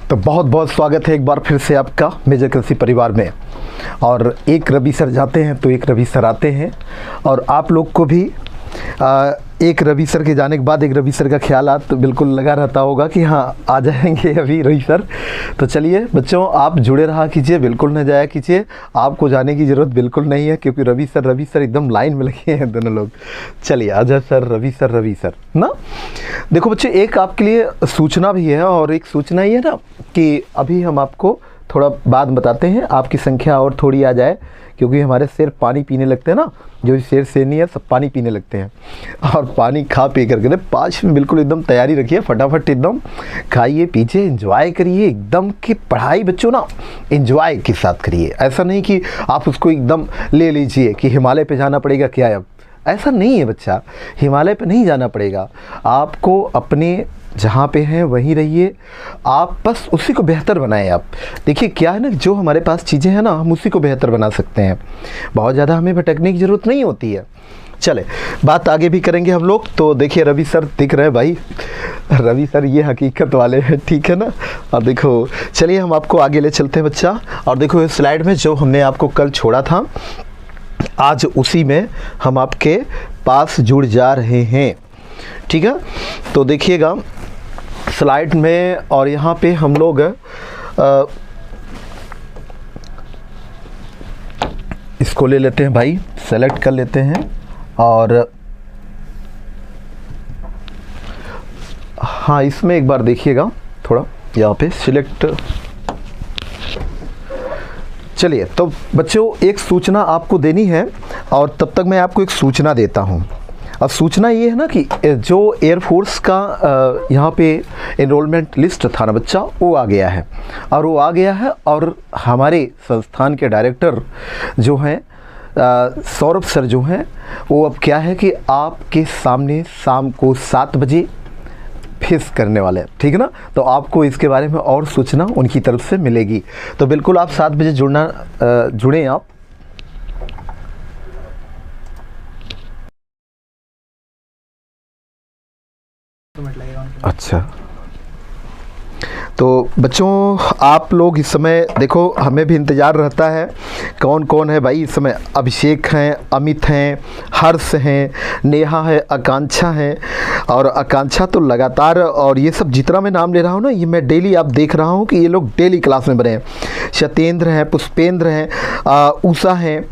तो बहुत बहुत स्वागत है एक बार फिर से आपका मेजर कृषि परिवार में। और एक रवि सर जाते हैं तो एक रवि सर आते हैं, और आप लोग को भी एक रवि सर के जाने के बाद एक रवि सर का ख्याल तो बिल्कुल लगा रहता होगा कि हाँ आ जाएंगे अभी रवि सर। तो चलिए बच्चों, आप जुड़े रहा कीजिए, बिल्कुल न जाया कीजिए, आपको जाने की ज़रूरत बिल्कुल नहीं है, क्योंकि रवि सर एकदम लाइन में लगे हैं दोनों लोग। चलिए आजा सर, रवि सर ना। देखो बच्चे, एक आपके लिए सूचना भी है, और एक सूचना ये है ना कि अभी हम आपको थोड़ा बाद बताते हैं, आपकी संख्या और थोड़ी आ जाए, क्योंकि हमारे शेर पानी पीने लगते हैं ना, जो शेर शेरनी है सब पानी पीने लगते हैं, और पानी खा पी करके 5 में बिल्कुल एकदम तैयारी रखिए, फटाफट एकदम खाइए पीजिए, एंजॉय करिए एकदम। कि पढ़ाई बच्चों ना एंजॉय के साथ करिए, ऐसा नहीं कि आप उसको एकदम ले लीजिए कि हिमालय पे जाना पड़ेगा क्या है। अब ऐसा नहीं है बच्चा, हिमालय पे नहीं जाना पड़ेगा, आपको अपने जहाँ पे हैं वहीं रहिए, आप बस उसी को बेहतर बनाएं। आप देखिए क्या है ना, जो हमारे पास चीज़ें हैं ना हम उसी को बेहतर बना सकते हैं, बहुत ज़्यादा हमें भटकने की ज़रूरत नहीं होती है। चले बात आगे भी करेंगे हम लोग। तो देखिए रवि सर दिख रहे हैं भाई, रवि सर ये हकीकत वाले हैं, ठीक है ना। और देखो चलिए हम आपको आगे ले चलते हैं बच्चा। और देखो इस स्लाइड में जो हमने आपको कल छोड़ा था, आज उसी में हम आपके पास जुड़ जा रहे हैं, ठीक है। तो देखिएगा स्लाइड में, और यहाँ पे हम लोग इसको ले लेते हैं भाई, सेलेक्ट कर लेते हैं, और हाँ इसमें एक बार देखिएगा थोड़ा, यहाँ पे सिलेक्ट। चलिए तो बच्चों एक सूचना आपको देनी है, और तब तक मैं आपको एक सूचना देता हूँ। अब सूचना ये है ना कि जो एयरफोर्स का यहाँ पे एनरोलमेंट लिस्ट था ना बच्चा, वो आ गया है, और वो आ गया है, और हमारे संस्थान के डायरेक्टर जो हैं सौरभ सर जो हैं, वो अब क्या है कि आपके सामने शाम को 7 बजे फिक्स करने वाले हैं, ठीक है ना। तो आपको इसके बारे में और सूचना उनकी तरफ से मिलेगी, तो बिल्कुल आप 7 बजे जुड़ें आप। अच्छा, तो बच्चों आप लोग इस समय देखो, हमें भी इंतज़ार रहता है कौन कौन है भाई इस समय। अभिषेक हैं, अमित हैं, हर्ष हैं, नेहा है, आकांक्षा है, और आकांक्षा तो लगातार, और ये सब जितना मैं नाम ले रहा हूँ ना, ये मैं डेली आप देख रहा हूँ कि ये लोग डेली क्लास में बने हैं। सत्येंद्र हैं, पुष्पेंद्र हैं, उषा हैं,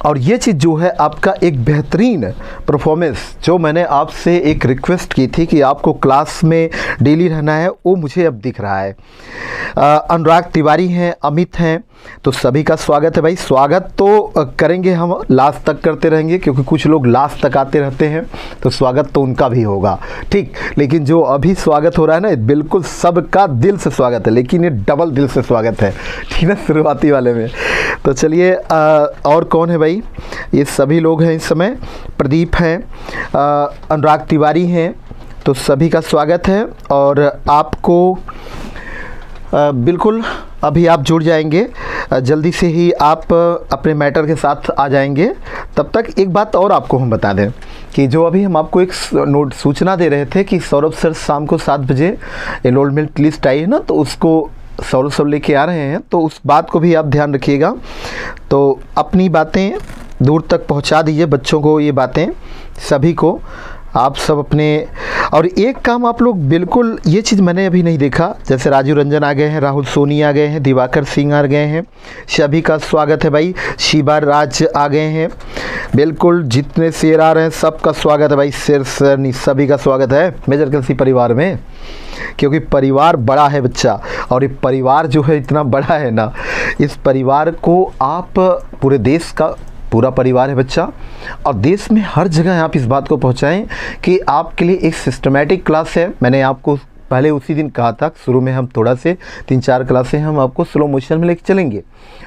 और ये चीज़ जो है आपका एक बेहतरीन परफॉर्मेंस, जो मैंने आपसे एक रिक्वेस्ट की थी कि आपको क्लास में डेली रहना है, वो मुझे अब दिख रहा है। अनुराग तिवारी हैं, अमित हैं, तो सभी का स्वागत है भाई। स्वागत तो करेंगे हम, लास्ट तक करते रहेंगे, क्योंकि कुछ लोग लास्ट तक आते रहते हैं, तो स्वागत तो उनका भी होगा, ठीक। लेकिन जो अभी स्वागत हो रहा है ना, बिल्कुल सबका दिल से स्वागत है, लेकिन ये डबल दिल से स्वागत है, ठीक है, शुरुआती वाले में। तो चलिए और कौन है भाई, ये सभी लोग हैं इस समय। प्रदीप हैं, अनुराग तिवारी हैं, तो सभी का स्वागत है, और आपको बिल्कुल अभी आप जुड़ जाएंगे, जल्दी से ही आप अपने मैटर के साथ आ जाएंगे। तब तक एक बात और आपको हम बता दें कि जो अभी हम आपको एक सूचना दे रहे थे कि सौरभ सर शाम को 7 बजे एनरोलमेंट लिस्ट आई है ना, तो उसको सौरभ सर लेके आ रहे हैं, तो उस बात को भी आप ध्यान रखिएगा। तो अपनी बातें दूर तक पहुंचा दीजिए, बच्चों को ये बातें सभी को आप सब अपने। और एक काम आप लोग बिल्कुल, ये चीज़ मैंने अभी नहीं देखा, जैसे राजीव रंजन आ गए हैं, राहुल सोनी आ गए हैं, दिवाकर सिंह आ गए हैं, सभी का स्वागत है भाई। शिवा राज आ गए हैं, बिल्कुल जितने शेर आ रहे हैं सबका स्वागत है भाई। शेर सर सभी का स्वागत है मेजर कृषि परिवार में, क्योंकि परिवार बड़ा है बच्चा, और ये परिवार जो है इतना बड़ा है ना, इस परिवार को आप पूरे देश का पूरा परिवार है बच्चा, और देश में हर जगह आप इस बात को पहुंचाएं कि आपके लिए एक सिस्टमेटिक क्लास है। मैंने आपको पहले उसी दिन कहा था, शुरू में हम थोड़ा से 3-4 क्लासें हम आपको स्लो मोशन में लेके चलेंगे,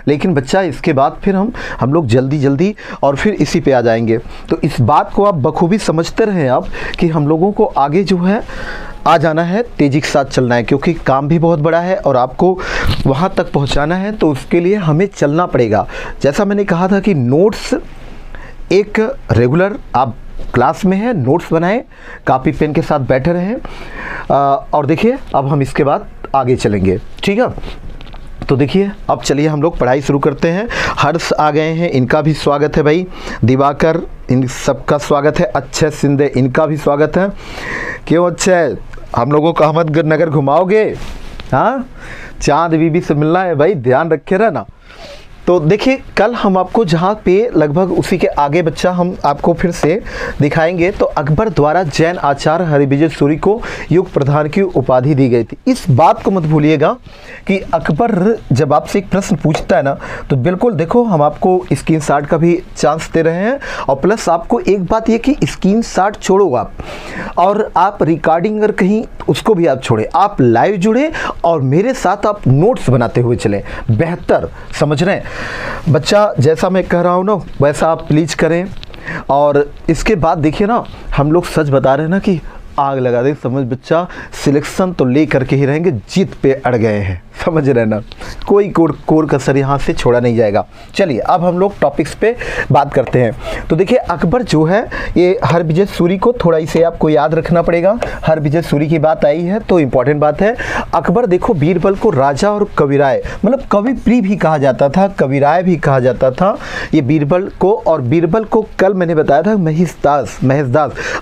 लेकिन बच्चा इसके बाद फिर हम लोग जल्दी और फिर इसी पे आ जाएंगे। तो इस बात को आप बखूबी समझते रहें आप कि हम लोगों को आगे जो है आ जाना है, तेज़ी के साथ चलना है, क्योंकि काम भी बहुत बड़ा है और आपको वहाँ तक पहुँचाना है, तो उसके लिए हमें चलना पड़ेगा। जैसा मैंने कहा था कि नोट्स एक रेगुलर आप क्लास में हैं, नोट्स बनाएं, कॉपी पेन के साथ बैठे रहें। और देखिए अब हम इसके बाद आगे चलेंगे, ठीक है। तो देखिए अब चलिए हम लोग पढ़ाई शुरू करते हैं। हर्ष आ गए हैं, इनका भी स्वागत है भाई। दिवाकर, इन सबका स्वागत है। अक्षय सिंधे, इनका भी स्वागत है। क्यों अक्षय, हम लोगों को अहमदनगर घुमाओगे? हाँ, चांद बीबी से मिलना है भाई, ध्यान रखे रहना। तो देखिए कल हम आपको जहाँ पे लगभग उसी के आगे बच्चा हम आपको फिर से दिखाएंगे। तो अकबर द्वारा जैन आचार्य हरिविजय सूरी को युग प्रधान की उपाधि दी गई थी। इस बात को मत भूलिएगा कि अकबर जब आपसे एक प्रश्न पूछता है ना, तो बिल्कुल देखो हम आपको स्क्रीनशॉट का भी चांस दे रहे हैं। और प्लस आपको एक बात ये कि स्क्रीनशॉट छोड़ो आप, और आप रिकॉर्डिंग अगर कहीं उसको भी आप छोड़े, आप लाइव जुड़े और मेरे साथ आप नोट्स बनाते हुए चलें, बेहतर। समझ रहे हैं बच्चा, जैसा मैं कह रहा हूँ ना वैसा आप प्लीज़ करें। और इसके बाद देखिए ना, हम लोग सच बता रहे हैं ना कि आग लगा दे। समझ बच्चा, सिलेक्शन तो ले करके ही रहेंगे, जीत पे अड़ गए हैं, समझ रहे ना, कोई कोर कसर यहाँ से छोड़ा नहीं जाएगा। चलिए अब हम लोग टॉपिक्स पे बात करते हैं। तो देखिए अकबर जो है ये हरविजय सूरी को, थोड़ा इसे आपको याद रखना पड़ेगा। हरविजय सूरी की बात आई है तो इम्पॉर्टेंट बात है। अकबर देखो बीरबल को राजा और कविराय, मतलब कविप्रिय भी कहा जाता था, कविराय भी कहा जाता था ये बीरबल को। और बीरबल को कल मैंने बताया था महेशदास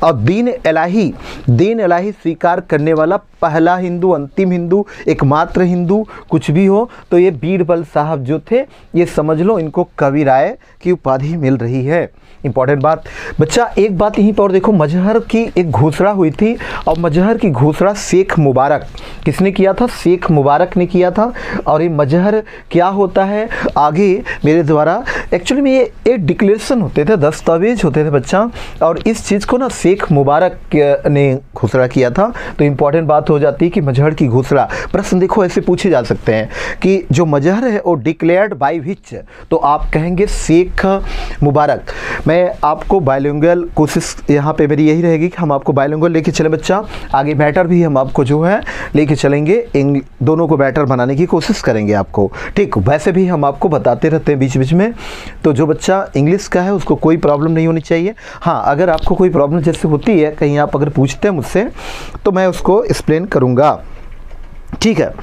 और दीन इलाही स्वीकार करने वाला पहला हिंदू, अंतिम हिंदू, एकमात्र हिंदू, कुछ भी हो तो ये बीरबल साहब जो थे, ये समझ लो इनको कविराय की उपाधि मिल रही है। इंपॉर्टेंट बात बच्चा, एक बात यहीं पर देखो, मजहर की एक घोषणा हुई थी और मजहर की घोषणा शेख मुबारक, किसने किया था? शेख मुबारक ने किया था। और ये मजहर क्या होता है आगे मेरे द्वारा, एक्चुअली में ये एक डिक्लेरेशन होते थे, दस्तावेज होते थे बच्चा, और इस चीज़ को ना शेख मुबारक ने घोषणा किया था। तो इंपॉर्टेंट बात हो जाती है कि मजहर की घोषणा। प्रश्न देखो ऐसे पूछे जा सकते हैं कि जो मजहर है वो डिक्लेयर्ड बाय व्हिच, तो आप कहेंगे शेख मुबारक। मैं आपको बायलिंगुअल कोशिश यहाँ पे मेरी यही रहेगी कि हम आपको बायलिंगुअल लेके चले बच्चा। आगे मैटर भी हम आपको जो है लेके चलेंगे, दोनों को बेटर बनाने की कोशिश करेंगे आपको, ठीक। वैसे भी हम आपको बताते रहते हैं बीच बीच में। तो जो बच्चा इंग्लिश का है उसको कोई प्रॉब्लम नहीं होनी चाहिए। हाँ, अगर आपको कोई प्रॉब्लम जैसे होती है, कहीं आप अगर पूछते हैं मुझसे तो मैं उसको एक्सप्लेन करूँगा, ठीक है।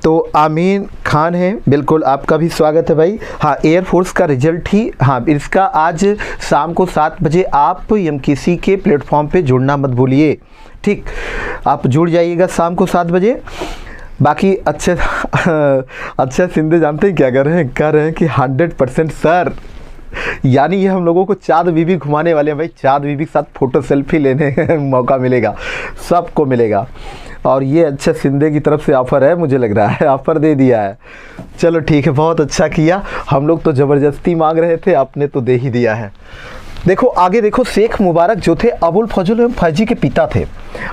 तो आमीन खान है, बिल्कुल आपका भी स्वागत है भाई। हाँ, एयरफोर्स का रिजल्ट ही, हाँ इसका आज शाम को 7 बजे आप एमकेसी के प्लेटफॉर्म पे जुड़ना मत भूलिए, ठीक। आप जुड़ जाइएगा शाम को 7 बजे। बाकी अच्छे सिंधे जानते हैं क्या कर रहे हैं? कह रहे हैं कि 100% सर, यानी ये हम लोगों को चाँद बीबी घुमाने वाले हैं भाई। चाँद बीबी के साथ फ़ोटो सेल्फी लेने मौका मिलेगा, सबको मिलेगा। और ये अच्छा सिंधे की तरफ से ऑफ़र है, मुझे लग रहा है ऑफ़र दे दिया है। चलो ठीक है, बहुत अच्छा किया। हम लोग तो ज़बरदस्ती मांग रहे थे, आपने तो दे ही दिया है। देखो आगे देखो, शेख मुबारक जो थे अबुल फजल एवं फैजी के पिता थे।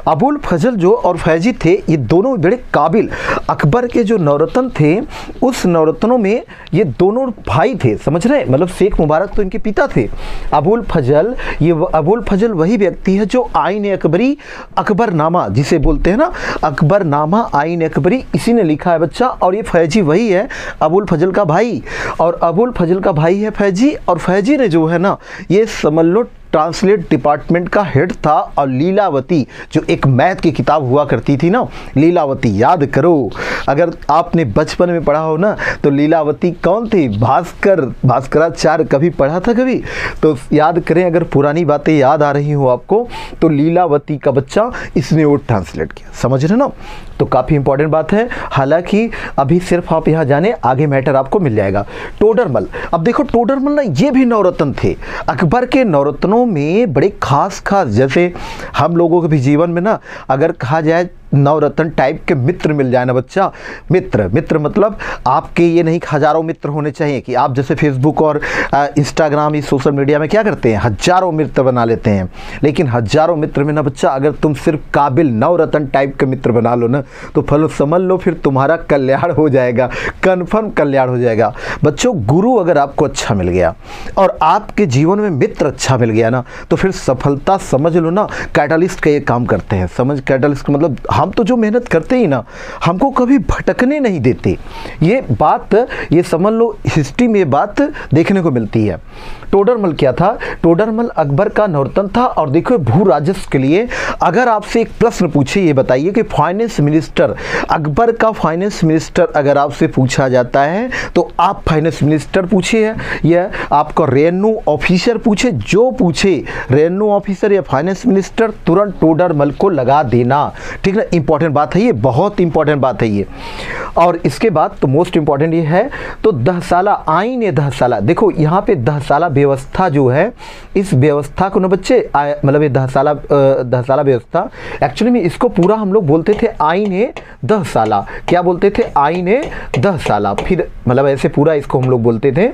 अबुल फजल जो और फैजी थे, ये दोनों बड़े काबिल, अकबर के जो नवरत्न थे उस नवरत्नों में ये दोनों भाई थे, समझ रहे हैं। मतलब शेख मुबारक तो इनके पिता थे। अबुल फजल वही व्यक्ति है जो आईन अकबरी, अकबरनामा जिसे बोलते हैं ना, अकबरनामा आईन अकबरी, इसी ने लिखा है बच्चा। और ये फैजी वही है, अबुल फजल का भाई, और अबुल फजल का भाई है फैजी। और फैजी ने जो है ना, ये समझ लो ट्रांसलेट डिपार्टमेंट का हेड था। और लीलावती जो एक मैथ की किताब हुआ करती थी ना, लीलावती, याद करो, अगर आपने बचपन में पढ़ा हो ना तो लीलावती कौन थी? भास्कराचार्य, कभी पढ़ा था कभी? तो याद करें, अगर पुरानी बातें याद आ रही हो आपको तो लीलावती का बच्चा इसने वो ट्रांसलेट किया, समझ रहे ना। तो काफ़ी इंपॉर्टेंट बात है। हालांकि अभी सिर्फ आप यहाँ जाने, आगे मैटर आपको मिल जाएगा। टोडरमल, अब देखो टोडरमल ना ये भी नवरत्न थे। अकबर के नवरत्नों में बड़े खास, जैसे हम लोगों के भी जीवन में ना अगर कहा जाए नवरत्न टाइप के मित्र मिल जाए ना बच्चा, मित्र मतलब आपके ये नहीं हज़ारों मित्र होने चाहिए कि आप जैसे फेसबुक और इंस्टाग्राम, इस सोशल मीडिया में क्या करते हैं, हज़ारों मित्र बना लेते हैं। लेकिन हज़ारों मित्र में ना बच्चा, अगर तुम सिर्फ काबिल नवरत्न टाइप के मित्र बना लो ना, तो फलो समझ लो फिर तुम्हारा कल्याण हो जाएगा, कन्फर्म कल्याण हो जाएगा। बच्चों, गुरु अगर आपको अच्छा मिल गया और आपके जीवन में मित्र अच्छा मिल गया ना, तो फिर सफलता समझ लो ना, कैटलिस्ट का ये काम करते हैं। कैटलिस्ट मतलब हम तो जो मेहनत करते ही ना, हमको कभी भटकने नहीं देते। ये बात, ये समझ लो हिस्ट्री में बात देखने को मिलती है। टोडरमल क्या था? टोडरमल अकबर का नौरतन था। और देखो भू राजस्व के लिए अगर आपसे एक प्रश्न पूछे, ये बताइए कि फाइनेंस मिनिस्टर, अकबर का फाइनेंस मिनिस्टर अगर आपसे पूछा जाता है तो आप फाइनेंस मिनिस्टर पूछिए या आपका रेवेन्यू ऑफिसर पूछे, जो पूछे रेवेन्यू ऑफिसर या फाइनेंस मिनिस्टर, तुरंत टोडरमल को लगा देना। ठीक ना, इंपॉर्टेंट बात है ये, बहुत इंपॉर्टेंट बात है ये। और इसके बाद तो मोस्ट इंपॉर्टेंट ये है तो 10 साला आईन ए 10 साला। देखो यहाँ पे 10 साला व्यवस्था जो है, इस व्यवस्था को ना बच्चे मतलब ये 10 साला व्यवस्था, एक्चुअली में इसको पूरा हम लोग बोलते थे आईन ए 10 साला। क्या बोलते थे? आईन ए 10 साला। फिर मतलब ऐसे पूरा इसको हम लोग बोलते थे।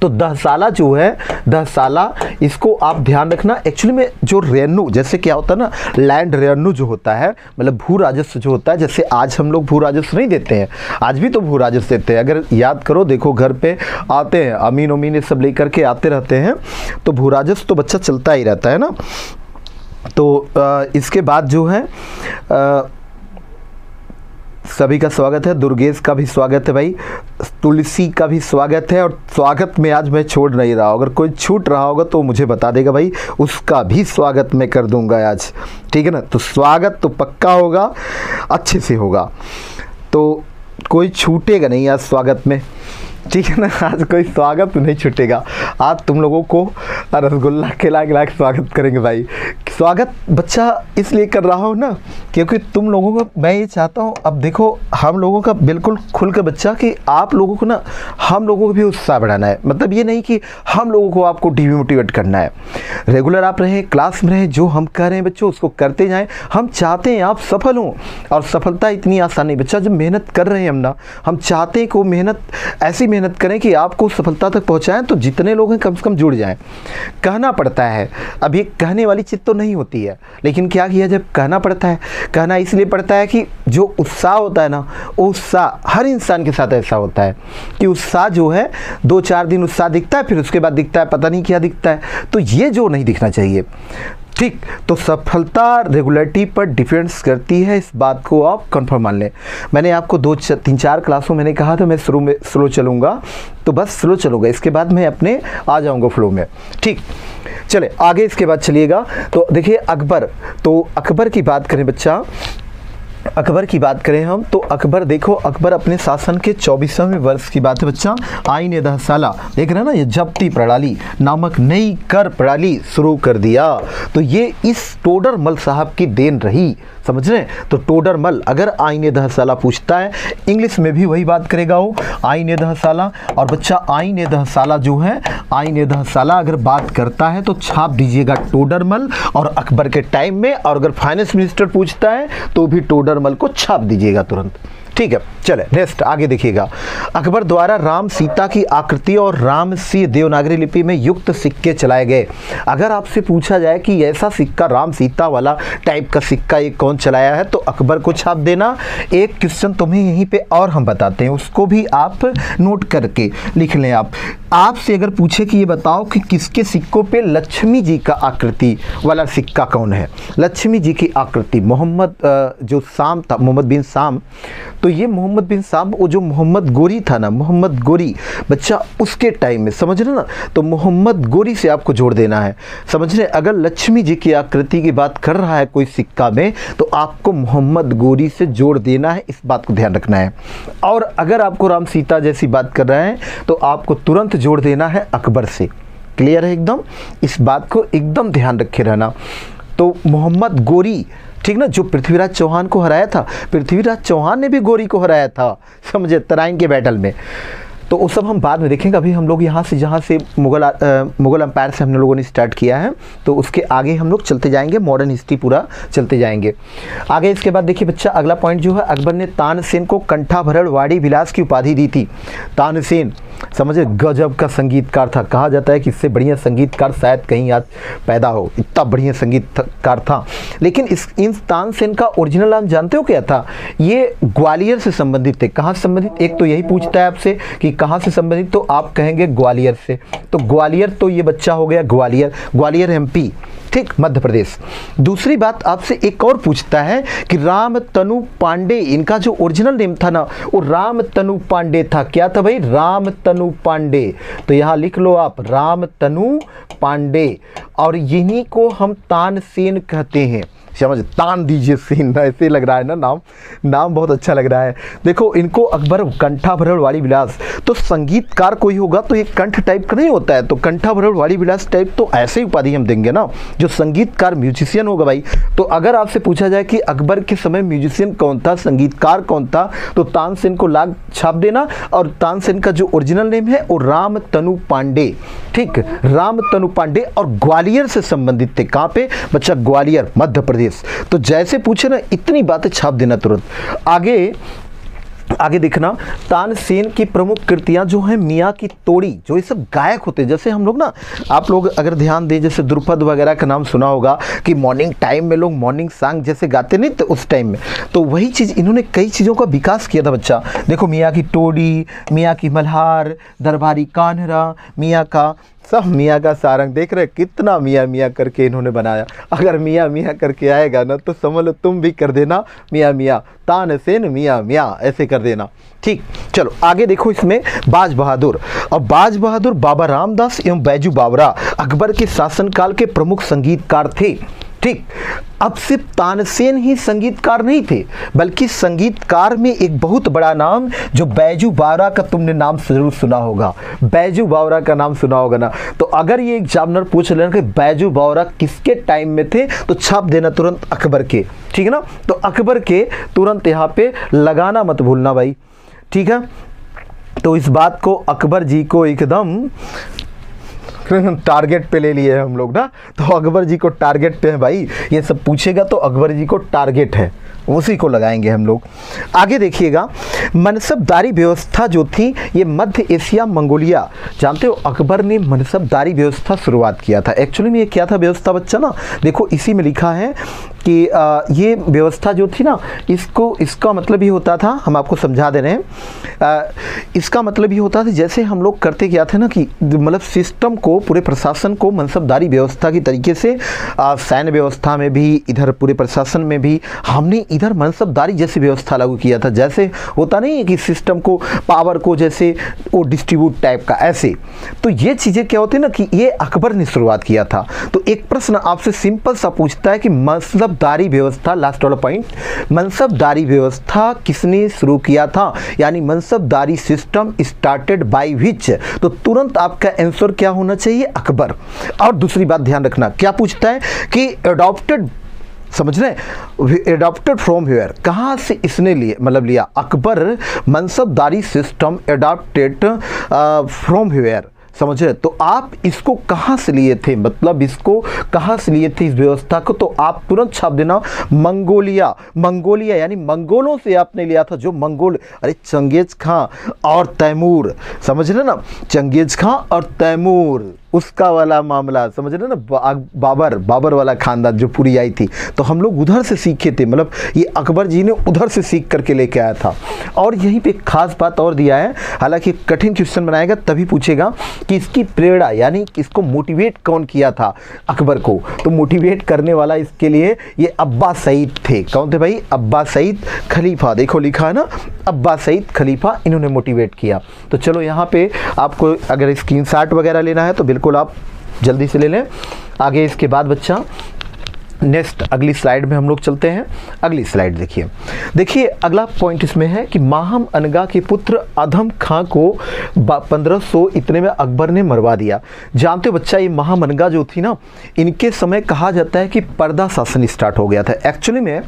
तो 10 साला जो है, 10 साला, इसको आप ध्यान रखना। एक्चुअली में जो रेवेन्यू, जैसे क्या होता है ना, लैंड रेवेन्यू जो होता है, मतलब भू राजस्व जो होता है, जैसे आज हम लोग भू राजस्व नहीं देते हैं, आज भी तो भू राजस्व देते हैं। अगर याद करो, देखो घर पे आते हैं अमीन उमीन ये सब लेकर के आते रहते हैं, तो भू राजस्व तो बच्चा चलता ही रहता है ना। तो इसके बाद जो है सभी का स्वागत है, दुर्गेश का भी स्वागत है भाई, तुलसी का भी स्वागत है। और स्वागत में आज मैं छोड़ नहीं रहा हूँ, अगर कोई छूट रहा होगा तो मुझे बता देगा भाई, उसका भी स्वागत मैं कर दूंगा आज, ठीक है ना। तो स्वागत तो पक्का होगा, अच्छे से होगा, तो कोई छूटेगा नहीं आज स्वागत में, ठीक है ना। आज कोई स्वागत नहीं छूटेगा, आज तुम लोगों को रसगुल्ला खिला खिला के स्वागत करेंगे भाई। स्वागत बच्चा इसलिए कर रहा हूँ ना, क्योंकि तुम लोगों को मैं ये चाहता हूँ, अब देखो हम लोगों का बिल्कुल खुल कर बच्चा, कि आप लोगों को ना, हम लोगों को भी उत्साह बढ़ाना है। मतलब ये नहीं कि हम लोगों को आपको डिमोटिवेट करना है। रेगुलर आप रहें, क्लास में रहें, जो हम कर रहे हैं बच्चों उसको करते जाएँ। हम चाहते हैं आप सफल हों, और सफलता इतनी आसान नहीं बच्चा। जब मेहनत कर रहे हैं हम ना, हम चाहते हैं कि वो मेहनत ऐसी मेहनत करें कि आपको सफलता तक पहुंचाएं, तो जितने लोग हैं कम से कम जुड़ जाएं। कहना पड़ता है, अब ये कहने वाली चीज़ तो नहीं होती है, लेकिन क्या किया जब कहना पड़ता है। कहना इसलिए पड़ता है कि जो उत्साह होता है ना, वो उत्साह हर इंसान के साथ ऐसा होता है कि उत्साह जो है 2-4 दिन उत्साह दिखता है, फिर उसके बाद दिखता है पता नहीं क्या दिखता है। तो ये जो नहीं दिखना चाहिए, ठीक। तो सफलता रेगुलरिटी पर डिपेंड्स करती है, इस बात को आप कंफर्म मान लें। मैंने आपको 2-3-4 क्लासों में मैंने कहा था मैं शुरू में स्लो चलूँगा, तो बस स्लो चलूँगा, इसके बाद मैं अपने आ जाऊँगा फ्लो में, ठीक। चले आगे, इसके बाद चलिएगा। तो देखिए अकबर, तो अकबर की बात करें बच्चा, अकबर की बात करें हम, तो अकबर देखो, अकबर अपने शासन के 24वें वर्ष की बात है बच्चा। आईन ए 10 साला, देख रहे हैं ना, ये जब्ती प्रणाली नामक नई कर प्रणाली शुरू कर दिया। तो ये इस टोडरमल साहब की देन रही, समझ रहे हैं। तो टोडरमल अगर आईन ए 10 साला पूछता है, इंग्लिश में भी वही बात करेगा वो, आईन ए 10 साला। और बच्चा आईन ए 10 साला जो है, आईन ए 10 साला अगर बात करता है तो छाप दीजिएगा टोडरमल और अकबर के टाइम में। और अगर फाइनेंस मिनिस्टर पूछता है तो भी टोडरमल को छाप दीजिएगा तुरंत, ठीक है। चले नेक्स्ट आगे देखिएगा। अकबर द्वारा राम सीता की आकृति और राम सी देवनागरी लिपि में युक्त सिक्के चलाए गए। अगर आपसे पूछा जाए कि ऐसा सिक्का राम सीता वाला टाइप का सिक्का ये कौन चलाया है, तो अकबर को छाप देना। एक क्वेश्चन तुम्हें यहीं पे और हम बताते हैं, उसको भी आप नोट करके लिख लें। आपसे अगर पूछे कि ये बताओ कि किसके सिक्कों पे लक्ष्मी जी का आकृति वाला सिक्का कौन है, लक्ष्मी जी की आकृति, मोहम्मद जो शाम था, मोहम्मद बिन शाम, तो ये मोहम्मद बिन शाम, वो जो मोहम्मद गोरी था ना, मोहम्मद गोरी बच्चा उसके टाइम में, समझ रहे ना। तो मोहम्मद गोरी से आपको जोड़ देना है, समझ रहे। अगर लक्ष्मी जी की आकृति की बात कर रहा है कोई सिक्का में, तो आपको मोहम्मद गोरी से जोड़ देना है, इस बात को ध्यान रखना है। और अगर आपको राम सीता जैसी बात कर रहे हैं तो आपको तुरंत जोड़ देना है अकबर से। क्लियर है एकदम, इस बात को एकदम ध्यान रखे रहना। तो मोहम्मद गोरी, ठीक ना, जो पृथ्वीराज चौहान को हराया था, पृथ्वीराज चौहान ने भी गोरी को हराया था, समझे, तराइन के बैटल में। तो वो सब हम बाद में देखेंगे। अभी हम लोग यहाँ से जहाँ से मुगल एम्पायर से हम लोगों ने स्टार्ट किया है, तो उसके आगे हम लोग चलते जाएंगे, मॉडर्न हिस्ट्री पूरा चलते जाएंगे आगे। इसके बाद देखिए बच्चा, अगला पॉइंट जो है, अकबर ने तानसेन को कंठाभरण वाड़ी विलास की उपाधि दी थी। तानसेन समझे गजब का संगीतकार था, कहा जाता है कि इससे बढ़िया संगीतकार शायद कहीं आज पैदा हो, इतना बढ़िया संगीतकार था। लेकिन इन तानसेन का ओरिजिनल नाम जानते हो क्या था? ये ग्वालियर से संबंधित थे। कहाँ से संबंधित, एक तो यही पूछता है आपसे कि कहाँ से संबंधित, तो आप कहेंगे ग्वालियर से। तो ग्वालियर, तो ये बच्चा हो गया ग्वालियर, ग्वालियर एमपी, ठीक, मध्य प्रदेश। दूसरी बात आपसे एक और पूछता है कि रामतनु पांडे, इनका जो ओरिजिनल नेम था ना वो रामतनु पांडे था। क्या था भाई? रामतनु पांडे। तो यहाँ लिख लो आप रामतनु पांडे, और इन्हीं को हम तानसेन कहते हैं। समझ, तान दीजिए सेन, ऐसे लग रहा है ना नाम बहुत अच्छा लग रहा है। देखो इनको अकबर कंठाभरण वाली विलास, तो संगीतकार कोई होगा तो ये कंठ टाइप का नहीं होता है, तो कंठाभरण वाली विलास टाइप, तो ऐसे ही उपाधि हम देंगे ना जो संगीतकार म्यूजिशियन होगा भाई। तो अगर आपसे पूछा जाए कि अकबर के समय म्यूजिशियन कौन था, संगीतकार कौन था, तो तानसेन को लाग छाप देना। और तानसेन का जो ओरिजिनल नेम है वो रामतनु पांडे। ठीक, रामतनु पांडे, और ग्वालियर से संबंधित थे। कहाँ पे बच्चा? ग्वालियर, मध्य प्रदेश। तो जैसे पूछे ना इतनी बातें छाप देना तुरंत। आगे देखना, तानसेन की प्रमुख कृतियां जो हैं मियाँ की तोड़ी, जो ये सब गायक होते हैं। जैसे हम लोग ना, आप लोग अगर ध्यान दें, जैसे द्रुपद वगैरह का नाम सुना होगा कि मॉर्निंग टाइम में लोग मॉर्निंग सॉन्ग जैसे गाते नहीं, तो उस टाइम में तो वही चीज़ इन्होंने कई चीज़ों का विकास किया था बच्चा। देखो मियाँ की तोड़ी, मियाँ की मल्हार, दरबारी कान्हरा, मियाँ का सब, मियाँ का सारंग। देख रहे कितना मियाँ मियाँ करके इन्होंने बनाया। अगर मियाँ मियाँ करके आएगा ना तो समझ लो तुम भी कर देना मियाँ मियाँ, तानसेन मियाँ मियाँ, ऐसे कर देना। ठीक, चलो आगे देखो, इसमें बाज बहादुर। और बाज बहादुर बाबा रामदास एवं बैजू बावरा अकबर के शासनकाल के प्रमुख संगीतकार थे। ठीक, अब सिर्फ तानसेन ही संगीतकार नहीं थे, बल्कि संगीतकार में एक बहुत बड़ा नाम जो बैजू बावरा का तुमने नाम जरूर सुना होगा। बैजू बावरा का नाम सुना होगा ना। तो अगर ये एग्जामिनर पूछ लेना कि बैजू बावरा किसके टाइम में थे, तो छाप देना तुरंत अकबर के। ठीक है ना, तो अकबर के तुरंत यहाँ पे लगाना मत भूलना भाई। ठीक है, तो इस बात को अकबर जी को एकदम टारगेट पे ले लिए हम लोग ना, तो अकबर जी को टारगेट पे है भाई। ये सब पूछेगा तो अकबर जी को टारगेट है, उसी को लगाएंगे हम लोग। आगे देखिएगा, मनसबदारी व्यवस्था जो थी ये मध्य एशिया, मंगोलिया, जानते हो अकबर ने मनसबदारी व्यवस्था शुरुआत किया था। एक्चुअली में ये क्या था व्यवस्था बच्चा ना, देखो इसी में लिखा है कि ये व्यवस्था जो थी ना, इसका मतलब ये होता था, हम आपको समझा दे रहे हैं। इसका मतलब ये होता था जैसे हम लोग करते क्या थे ना कि मतलब सिस्टम को, पूरे प्रशासन को मनसबदारी व्यवस्था की तरीके से सैन्य व्यवस्था में भी, इधर पूरे प्रशासन में भी हमने इधर मनसबदारी जैसी व्यवस्था लागू किया था। जैसे होता नहीं है कि सिस्टम को, पावर को जैसे वो डिस्ट्रीब्यूट टाइप का, ऐसे। तो ये चीज़ें क्या होती है ना कि ये अकबर ने शुरुआत किया था। तो एक प्रश्न आपसे सिंपल सा पूछता है कि मनसबदारी व्यवस्था, लास्ट वाला पॉइंट, मनसबदारी व्यवस्था किसने शुरू किया था, यानी मनसबदारी सिस्टम स्टार्टेड बाय व्हिच। तो तुरंत आपका आंसर क्या होना चाहिए? अकबर। और दूसरी बात ध्यान रखना, क्या पूछता है कि अडॉप्टेड, समझ रहे, एडॉप्टेड फ्रॉम वेयर, कहाँ से इसने लिए, मतलब लिया। Akbar मनसबदारी system adopted from where, समझ रहे। तो आप इसको कहाँ से लिए थे, मतलब इसको कहाँ से लिए थे इस व्यवस्था को, तो आप तुरंत छाप देना मंगोलिया। मंगोलिया यानी मंगोलों से आपने लिया था। जो मंगोल, अरे चंगेज खां और तैमूर, समझ रहे ना, चंगेज खां और तैमूर, उसका वाला मामला, समझ रहे ना, बाबर वाला खानदान जो पूरी आई थी, तो हम लोग उधर से सीखे थे। मतलब ये अकबर जी ने उधर से सीख करके लेके आया था। और यहीं पे खास बात और दिया है, हालांकि कठिन क्वेश्चन बनाएगा तभी पूछेगा कि इसकी प्रेरणा, यानी इसको मोटिवेट कौन किया था अकबर को, तो मोटिवेट करने वाला इसके लिए ये अब्बास सईद थे। कौन थे भाई? अब्बास सईद खलीफा। देखो लिखा है ना, अब्बास सईद खलीफा, इन्होंने मोटिवेट किया। तो चलो यहाँ पे आपको अगर स्क्रीनशॉट वगैरह लेना है तो बिल्कुल आप जल्दी से ले लें। आगे इसके बाद बच्चा नेक्स्ट अगली स्लाइड में हम लोग चलते हैं। अगली स्लाइड देखिए अगला पॉइंट इसमें है कि माहम अनगा के पुत्र आदम खां को 1500 इतने में अकबर ने मरवा दिया। जानते हो बच्चा, ये माहम अनगा जो थी ना, इनके समय कहा जाता है कि पर्दा शासन स्टार्ट हो गया था। एक्चुअली में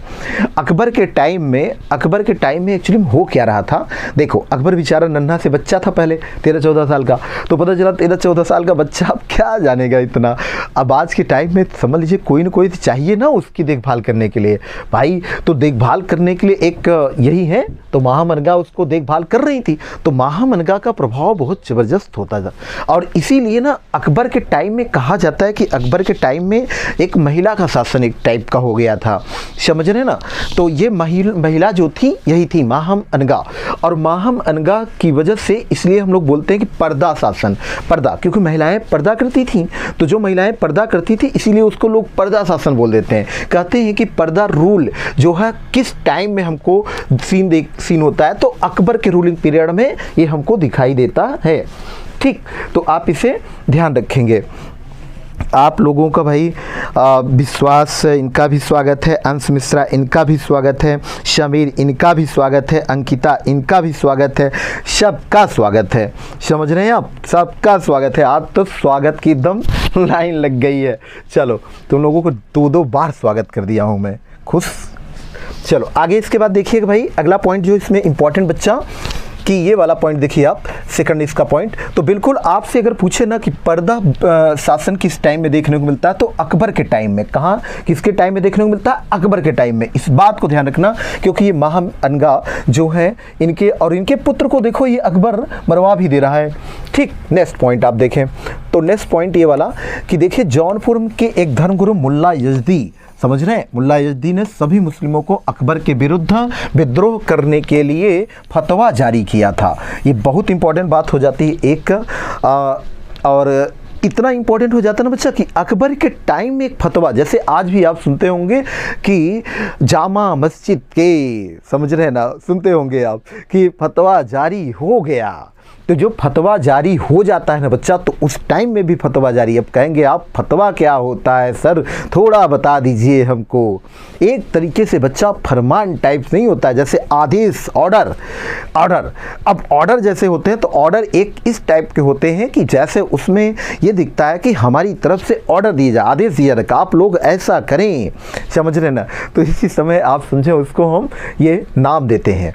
अकबर के टाइम में एक्चुअली में हो क्या रहा था, देखो अकबर बेचारा नन्हा से बच्चा था, पहले 13-14 साल का, तो पता चला 13-14 साल का बच्चा अब क्या जानेगा इतना। अब आज के टाइम में समझ लीजिए कोई ना कोई चाहिए ना उसकी देखभाल करने के लिए भाई, तो देखभाल करने के लिए एक यही है, तो माहम अनगा उसको देखभाल कर रही थी। तो माहम अनगा का प्रभाव बहुत ज़बरदस्त होता था, और इसीलिए ना अकबर के टाइम में कहा जाता है कि अकबर के टाइम में एक महिला का शासन एक टाइप का हो गया था। समझ रहे ना। तो ये महिला जो थी यही थी माहम अनगा, और माहम अनगा की वजह से इसलिए हम लोग बोलते हैं कि पर्दा शासन, पर्दा, क्योंकि महिलाएं पर्दा करती थीं, तो जो महिलाएं पर्दा करती थी इसीलिए उसको लोग पर्दा शासन बोल देते हैं। कहते हैं कि पर्दा रूल जो है किस टाइम में हमको सीन होता है, तो अकबर के रूलिंग पीरियड में ये हमको दिखाई देता है। ठीक, तो आप इसे ध्यान रखेंगे। आप लोगों का भाई विश्वास, इनका भी स्वागत है, अंश मिश्रा इनका भी स्वागत है, शमीर इनका भी स्वागत है, अंकिता इनका भी स्वागत है, सबका स्वागत है। समझ रहे हैं आप, सबका स्वागत है। आज तो स्वागत की एकदम लाइन लग गई है। चलो, तुम लोगों को 2-2 बार स्वागत कर दिया हूँ मैं, खुश। चलो आगे, इसके बाद देखिएगा भाई अगला पॉइंट जो इसमें इंपॉर्टेंट बच्चा, कि ये वाला पॉइंट देखिए आप, सेकंड इसका पॉइंट। तो बिल्कुल आपसे अगर पूछे ना कि पर्दा शासन किस टाइम में देखने को मिलता है, तो अकबर के टाइम में। कहाँ, किसके टाइम में देखने को मिलता है? अकबर के टाइम में। इस बात को ध्यान रखना, क्योंकि ये माहम अनगा जो है इनके और इनके पुत्र को देखो ये अकबर मरवा भी दे रहा है। ठीक, नेक्स्ट पॉइंट आप देखें, तो नेक्स्ट पॉइंट ये वाला कि देखिए जौनपुर के एक धर्मगुरु मुल्ला यजदी, समझ रहे हैं, मुल्ला यजदी ने सभी मुस्लिमों को अकबर के विरुद्ध विद्रोह करने के लिए फतवा जारी किया था। ये बहुत इंपॉर्टेंट बात हो जाती है एक, और इतना इंपॉर्टेंट हो जाता है ना बच्चा कि अकबर के टाइम में एक फतवा, जैसे आज भी आप सुनते होंगे कि जामा मस्जिद के, समझ रहे हैं ना, सुनते होंगे आप कि फतवा जारी हो गया। तो जो फतवा जारी हो जाता है ना बच्चा, तो उस टाइम में भी फतवा जारी। अब कहेंगे आप फतवा क्या होता है सर, थोड़ा बता दीजिए हमको। एक तरीके से बच्चा फरमान टाइप नहीं होता है, जैसे आदेश, ऑर्डर। अब ऑर्डर जैसे होते हैं, तो ऑर्डर एक इस टाइप के होते हैं कि जैसे उसमें ये दिखता है कि हमारी तरफ से ऑर्डर दिया जाए, आदेश दिया जाए, आप लोग ऐसा करें, समझ रहे ना। तो इसी समय आप समझे, उसको हम ये नाम देते हैं।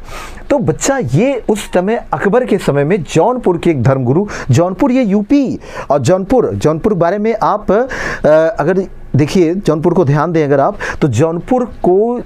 तो बच्चा ये उस समय अकबर के समय में जौनपुर के एक धर्मगुरु, जौनपुर ये यूपी, और जौनपुर बारे में आप अगर देखिए, जौनपुर को ध्यान दें अगर आप, तो जौनपुर को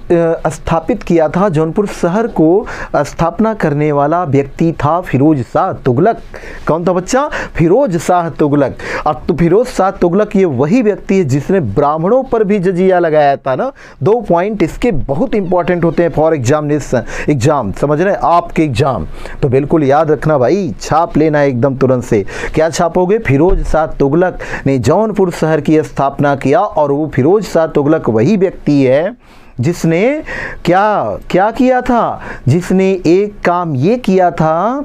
स्थापित किया था, जौनपुर शहर को स्थापना करने वाला व्यक्ति था फिरोज शाह तुगलक। कौन था बच्चा? फिरोज शाह तुगलक। और तो फिरोज शाह तुगलक ये वही व्यक्ति है जिसने ब्राह्मणों पर भी जजिया लगाया था ना। 2 पॉइंट इसके बहुत इंपॉर्टेंट होते हैं फॉर एग्जाम, समझ रहे हैं, आपके एग्जाम। तो बिल्कुल याद रखना भाई, छाप लेना एकदम तुरंत से। क्या छापोगे? फिरोज शाह तुगलक ने जौनपुर शहर की स्थापना किया, और वो फिरोज शाह तुगलक वही व्यक्ति है जिसने क्या किया था, जिसने एक काम ये किया था,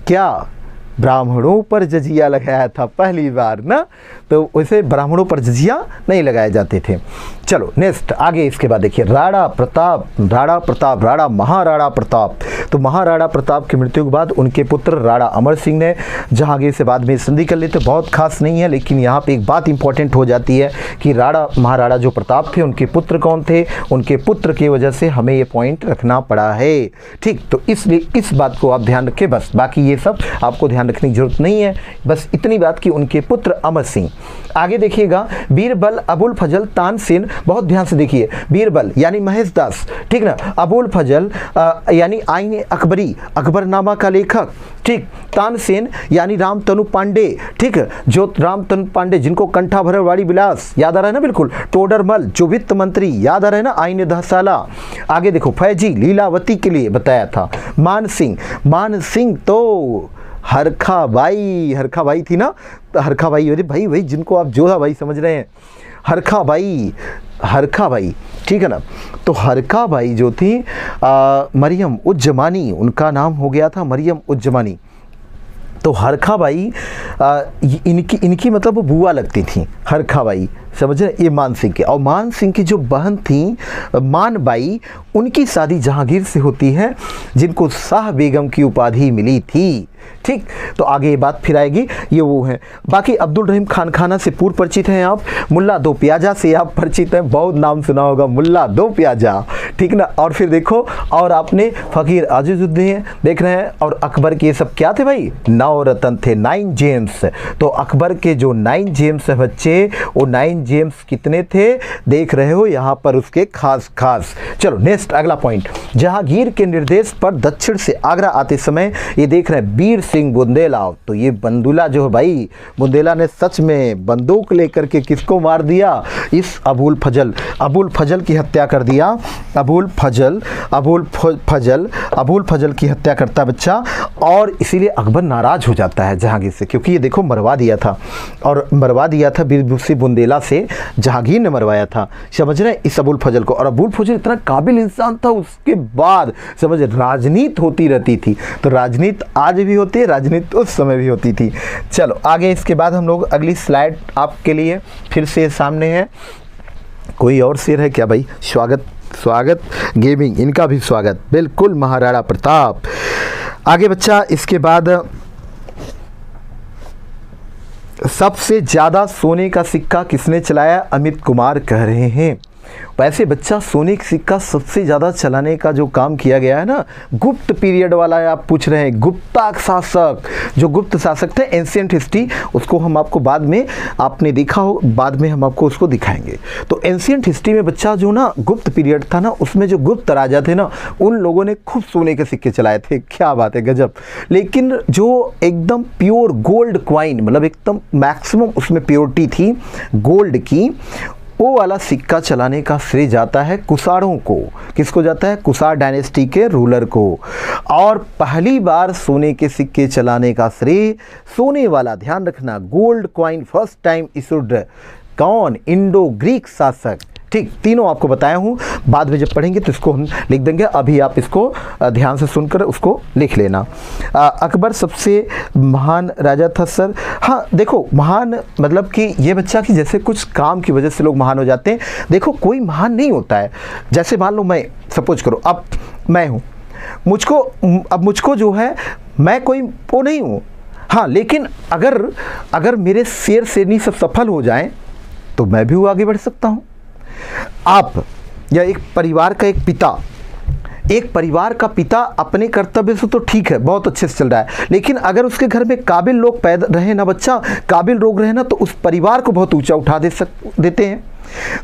क्या, ब्राह्मणों पर जजिया लगाया था पहली बार ना। तो वैसे ब्राह्मणों पर जजिया नहीं लगाए जाते थे। चलो नेक्स्ट आगे, इसके बाद देखिए राणा महाराणा प्रताप। तो महाराणा प्रताप की मृत्यु के बाद उनके पुत्र राणा अमर सिंह ने जहांगीर से बाद में संधि कर लेते। बहुत खास नहीं है, लेकिन यहाँ पे एक बात इंपॉर्टेंट हो जाती है कि महाराणा जो प्रताप थे उनके पुत्र कौन थे, उनके पुत्र की वजह से हमें ये पॉइंट रखना पड़ा है। ठीक, तो इसलिए इस बात को आप ध्यान रखें बस, बाकी ये सब आपको ध्यान रखने की जरूरत नहीं है, बस इतनी बात कि उनके पुत्र अमर सिंह। आगे देखिएगा, बीरबल अबुल फजल तानसेन, बहुत ध्यान से देखिए, बीरबल यानी महेश दास, ठीक ना, अबुल फजल यानी आईन अकबरी, अकबरनामा का लेखक, ठीक, तानसेन यानी रामतनु पांडे, ठीक, जो रामतनु पांडे जिनको कंठा भरवाड़ी विलास याद आ रहा है ना, बिल्कुल, टोडरमल जो वित्त मंत्री याद आ रहा है ना, आईन दहसाला। आगे देखो, फैजी लीलावती के लिए बताया था, मान सिंह तो हरखा बाई थी ना, हरखा बाई, अरे भाई भाई जिनको आप जोधा भाई समझ रहे हैं, हरखा बाई, ठीक है ना। तो हरखा बाई जो थी मरियम उज-जमानी, उनका नाम हो गया था मरियम उज-जमानी। तो हरखा बाई इनकी मतलब वो बुआ लगती थी, हरखा बाई, समझ रहे, ये मान सिंह के। और मान सिंह की जो बहन थी मान बाई, उनकी शादी जहांगीर से होती है, जिनको शाह बेगम की उपाधि मिली थी। ठीक, तो आगे ये बात फिर आएगी, ये वो है। बाकी अब्दुल रहीम खान खाना से पूर्व परिचित हैं आप, मुल्ला दो प्याजा से आप परिचित हैं, बहुत नाम सुना होगा मुल्ला दो प्याजा, ठीक ना। और फिर देखो, और आपने फ़कीर अजीजुद्दीन देख रहे हैं, और अकबर के ये सब क्या थे भाई, 9 रतन थे, 9 जेम्स। तो अकबर के जो 9 जेम्स है बच्चे, वो 9 जेम्स कितने थे देख रहे हो यहाँ पर उसके खास खास। चलो नेक्स्ट अगला पॉइंट, जहांगीर के निर्देश पर दक्षिण से आगरा आते समय ये देख रहे हैं वीर सिंह बुंदेला। तो ये बंदूला जो है भाई, बुंदेला ने सच में बंदूक लेकर के किसको मार दिया, इस अबुल फजल की हत्या कर दिया। अबुल फजल की हत्या करता बच्चा, और इसीलिए अकबर नाराज हो जाता है जहांगीर से, क्योंकि ये देखो मरवा दिया था, और मरवा दिया था वीर सिंह बुंदेला से, जहांगीर ने मरवाया था, समझ रहे हैं, इस अबुल फजल को। और अबुल फजल इतना काबिल इंसान था, उसके बाद समझ राजनीति होती रहती थी। तो राजनीति आज भी होती है, राजनीति उस समय भी होती थी। चलो आगे, इसके बाद हम लोग अगली स्लाइड आपके लिए फिर से सामने है। कोई और शेर है क्या भाई? स्वागत गेमिंग, इनका भी स्वागत, बिल्कुल महाराणा प्रताप। आगे बच्चा, इसके बाद सबसे ज़्यादा सोने का सिक्का किसने चलाया, अमित कुमार कह रहे हैं। वैसे बच्चा सोने का सिक्का सबसे ज़्यादा चलाने का जो काम किया गया है ना, गुप्त पीरियड वाला है, आप पूछ रहे हैं, गुप्ता शासक, जो गुप्त शासक थे, एंशिएंट हिस्ट्री, उसको हम आपको बाद में, आपने देखा हो, बाद में हम आपको उसको दिखाएंगे। तो एंशिएंट हिस्ट्री में बच्चा जो ना गुप्त पीरियड था ना, उसमें जो गुप्त राजा थे ना, उन लोगों ने खूब सोने के सिक्के चलाए थे, क्या बात है, गजब। लेकिन जो एकदम प्योर गोल्ड क्वाइन, मतलब एकदम मैक्सिमम उसमें प्योरिटी थी गोल्ड की, वो वाला सिक्का चलाने का श्रेय जाता है कुषाणों को। किसको जाता है? कुषाण डायनेस्टी के रूलर को। और पहली बार सोने के सिक्के चलाने का श्रेय सोने वाला, ध्यान रखना, gold coin first time issued, कौन? इंडो ग्रीक शासक। ठीक, तीनों आपको बताया हूँ, बाद में जब पढ़ेंगे तो इसको हम लिख देंगे, अभी आप इसको ध्यान से सुनकर उसको लिख लेना। अकबर सबसे महान राजा था सर। हाँ देखो, महान मतलब कि ये बच्चा कि जैसे कुछ काम की वजह से लोग महान हो जाते हैं। देखो कोई महान नहीं होता है, जैसे मान लो मैं, सपोज करो अब मैं हूँ, मुझको जो है, मैं कोई वो नहीं हूँ, हाँ, लेकिन अगर मेरे शेरनी सब सफल हो जाएं तो मैं भी वो आगे बढ़ सकता हूँ। आप या एक परिवार का एक परिवार का पिता अपने कर्तव्य से तो ठीक है, बहुत अच्छे से चल रहा है, लेकिन अगर उसके घर में काबिल लोग पैदा रहे ना बच्चा, काबिल लोग रहे ना, तो उस परिवार को बहुत ऊंचा उठा देते हैं।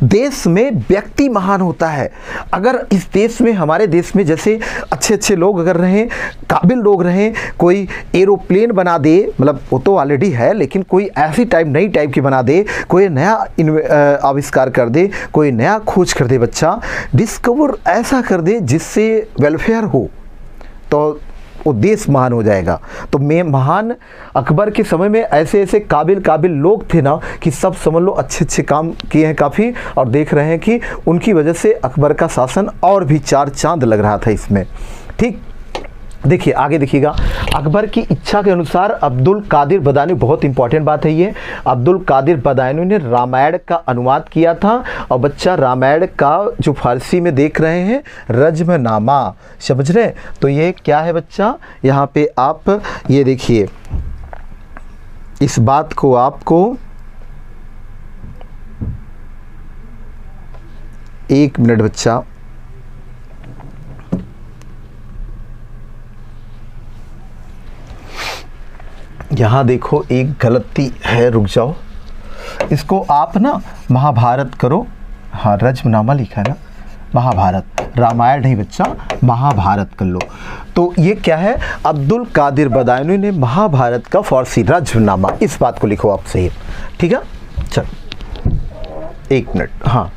देश में व्यक्ति महान होता है। अगर इस देश में, हमारे देश में जैसे अच्छे लोग अगर रहें, काबिल लोग रहें, कोई एरोप्लेन बना दे, मतलब वो तो ऑलरेडी है, लेकिन कोई ऐसी नई टाइप की बना दे, कोई नया आविष्कार कर दे, कोई नया खोज कर दे, बच्चा डिस्कवर ऐसा कर दे जिससे वेलफेयर हो, तो वो देश महान हो जाएगा। तो मैं महान अकबर के समय में ऐसे काबिल लोग थे ना कि सब समझ लो अच्छे काम किए हैं काफ़ी, और देख रहे हैं कि उनकी वजह से अकबर का शासन और भी चार चांद लग रहा था इसमें। ठीक, देखिए आगे देखिएगा, अकबर की इच्छा के अनुसार अब्दुल कादिर बदायूनी, बहुत इंपॉर्टेंट बात है ये, अब्दुल कादिर बदायूनी ने रामायण का अनुवाद किया था। और बच्चा रामायण का जो फारसी में देख रहे हैं रज्मनामा, समझ रहे? तो ये क्या है बच्चा, यहाँ पे आप ये देखिए, इस बात को आपको एक मिनट बच्चा, यहाँ देखो एक गलती है, रुक जाओ, इसको आप ना महाभारत करो। हाँ, रज्मनामा लिखा है ना, महाभारत, रामायण नहीं बच्चा, महाभारत कर लो। तो ये क्या है, अब्दुल कादिर बदायूनी ने महाभारत का फारसी रज्मनामा, इस बात को लिखो आप सही, ठीक है। चलो एक मिनट, हाँ,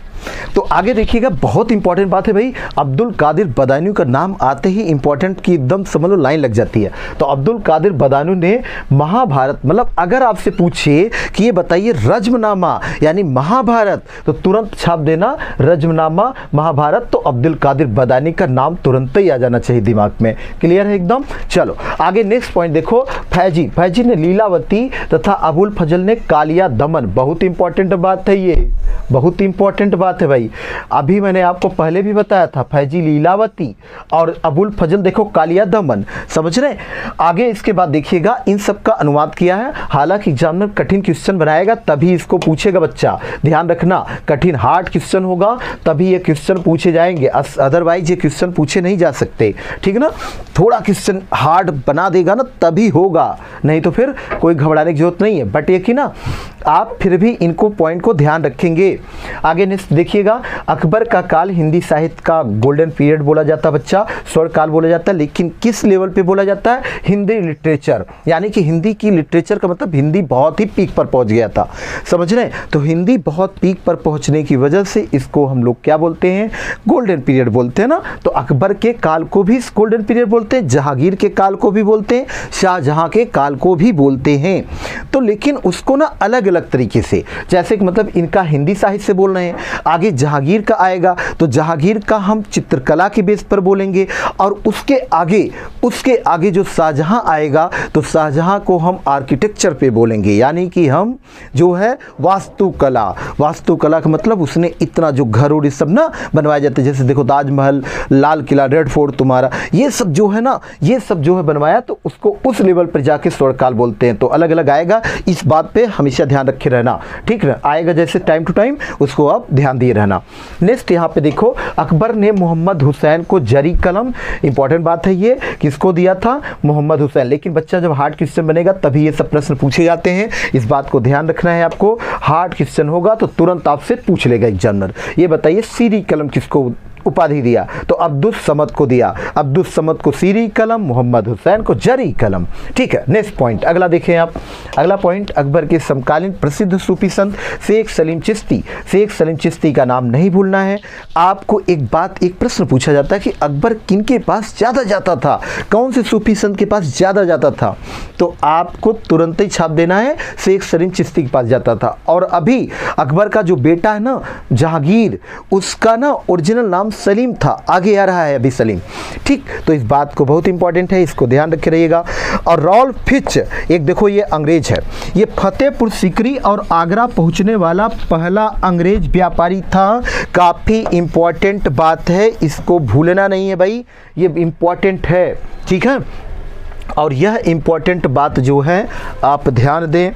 तो आगे देखिएगा, बहुत इंपॉर्टेंट बात है भाई, अब्दुल कादिर बदायूनी का नाम आते ही इंपॉर्टेंट की एकदम समझ लो लाइन लग जाती है। तो अब्दुल कादिर बदायूनी ने महाभारत, मतलब अगर आपसे पूछे कि ये बताइए रज्मनामा यानी महाभारत, तो तुरंत छाप देना रज्मनामा महाभारत, तो अब्दुल कादिर बदायूनी का नाम तुरंत ही आ जाना चाहिए दिमाग में। क्लियर है एकदम। चलो आगे नेक्स्ट पॉइंट देखो, फैजी ने लीलावती तथा अबुल फजल ने कालिया दमन, बहुत इंपॉर्टेंट बात है ये, बहुत इंपॉर्टेंट बात है भाई। भाई, अभी मैंने आपको पहले भी बताया था, फैजी लीलावती और अबुल फजल देखो कालिया दमन, समझ रहे। आगे इसके बाद देखिएगा इन सब का अनुवाद किया है। हालांकि एग्जामिनर कठिन क्वेश्चन बनाएगा तभी इसको पूछेगा बच्चा, ध्यान रखना, कठिन हार्ड क्वेश्चन होगा तभी ये क्वेश्चन पूछे जाएंगे, अदरवाइज ये क्वेश्चन पूछे नहीं जा सकते, ठीक है ना। थोड़ा क्वेश्चन हार्ड बना देगा ना तभी होगा, नहीं तो फिर कोई घबराने की जरूरत नहीं है। बट ये कि ना आप फिर भी इनको पॉइंट को ध्यान रखेंगे। आगे नेक्स्ट देखिएगा, अकबर का काल हिंदी साहित्य का गोल्डन पीरियड बोला जाता है बच्चा, स्वर्ण काल बोला जाता है, लेकिन किस लेवल पे बोला जाता है? हिंदी लिटरेचर, यानी कि हिंदी की लिटरेचर का मतलब हिंदी बहुत ही पीक पर पहुंच गया था, समझ रहे। तो हिंदी बहुत पीक पर पहुंचने की वजह से इसको हम लोग क्या बोलते हैं? गोल्डन पीरियड बोलते हैं ना। तो अकबर के काल को भी गोल्डन पीरियड बोलते हैं, जहांगीर के काल को भी बोलते हैं, शाहजहां के काल को भी बोलते हैं। तो लेकिन उसको ना अलग अलग तरीके से, जैसे कि मतलब इनका हिंदी साहित्य से बोल रहे हैं, आगे जहांगीर का आएगा तो जहांगीर का हम चित्रकला के बेस पर बोलेंगे, और उसके आगे जो शाहजहां आएगा तो शाहजहां को हम आर्किटेक्चर पे बोलेंगे, यानी कि हम जो है वास्तुकला का मतलब उसने इतना जो घर और सब ना बनवाए जाते हैं, जैसे देखो ताजमहल, लाल किला, रेड फोर्ट तुम्हारा, ये सब जो है ना, ये सब जो है बनवाया, तो उसको उस लेवल पर जाके स्वर्णकाल बोलते हैं। तो अलग अलग आएगा, इस बात पे हमेशा ध्यान रखे रहना, ठीक है, आएगा जैसे टाइम टू टाइम, उसको आप ध्यान दिए रहना। नेक्स्ट यहाँ पे देखो, अकबर ने मोहम्मद हुसैन को जरी कलम, इंपॉर्टेंट बात है ये, किसको दिया था? मोहम्मद हुसैन। लेकिन बच्चा जब हार्ड क्वेश्चन बनेगा तभी ये सब प्रश्न पूछे जाते हैं, इस बात को ध्यान रखना है आपको। हार्ड क्वेश्चन होगा तो तुरंत आपसे पूछ लेगा एग्जामिनर, ये बताइए सीरी कलम किसको उपाधि दिया? तो अब्दुस समद को दिया, अब्दुस समद को सीरी कलम, मोहम्मद हुसैन को जरी कलम, ठीक है। नेक्स्ट पॉइंट अगला देखें आप, अगला पॉइंट, अकबर के समकालीन प्रसिद्ध सूफी संत शेख सलीम चिश्ती, शेख सलीम चिश्ती का नाम नहीं भूलना है आपको। एक प्रश्न पूछा जाता है कि अकबर किनके पास ज़्यादा जाता था, कौन से सूफी संत के पास ज़्यादा जाता था? तो आपको तुरंत ही छाप देना है, शेख सलीम चिश्ती के पास जाता था। और अभी अकबर का जो बेटा है ना जहांगीर, उसका ना ओरिजिनल नाम सलीम था, आगे आ रहा है अभी सलीम, ठीक। तो इस बात को बहुत इंपॉर्टेंट है, इसको ध्यान रखे रहिएगा। और रॉल्फ फिच, एक देखो ये अंग्रेज है, ये फतेहपुर सीकरी और आगरा पहुंचने वाला पहला अंग्रेज व्यापारी था। काफ़ी इंपॉर्टेंट बात है, इसको भूलना नहीं है भाई, ये इंपॉर्टेंट है, ठीक है। और यह इंपॉर्टेंट बात जो है आप ध्यान दें।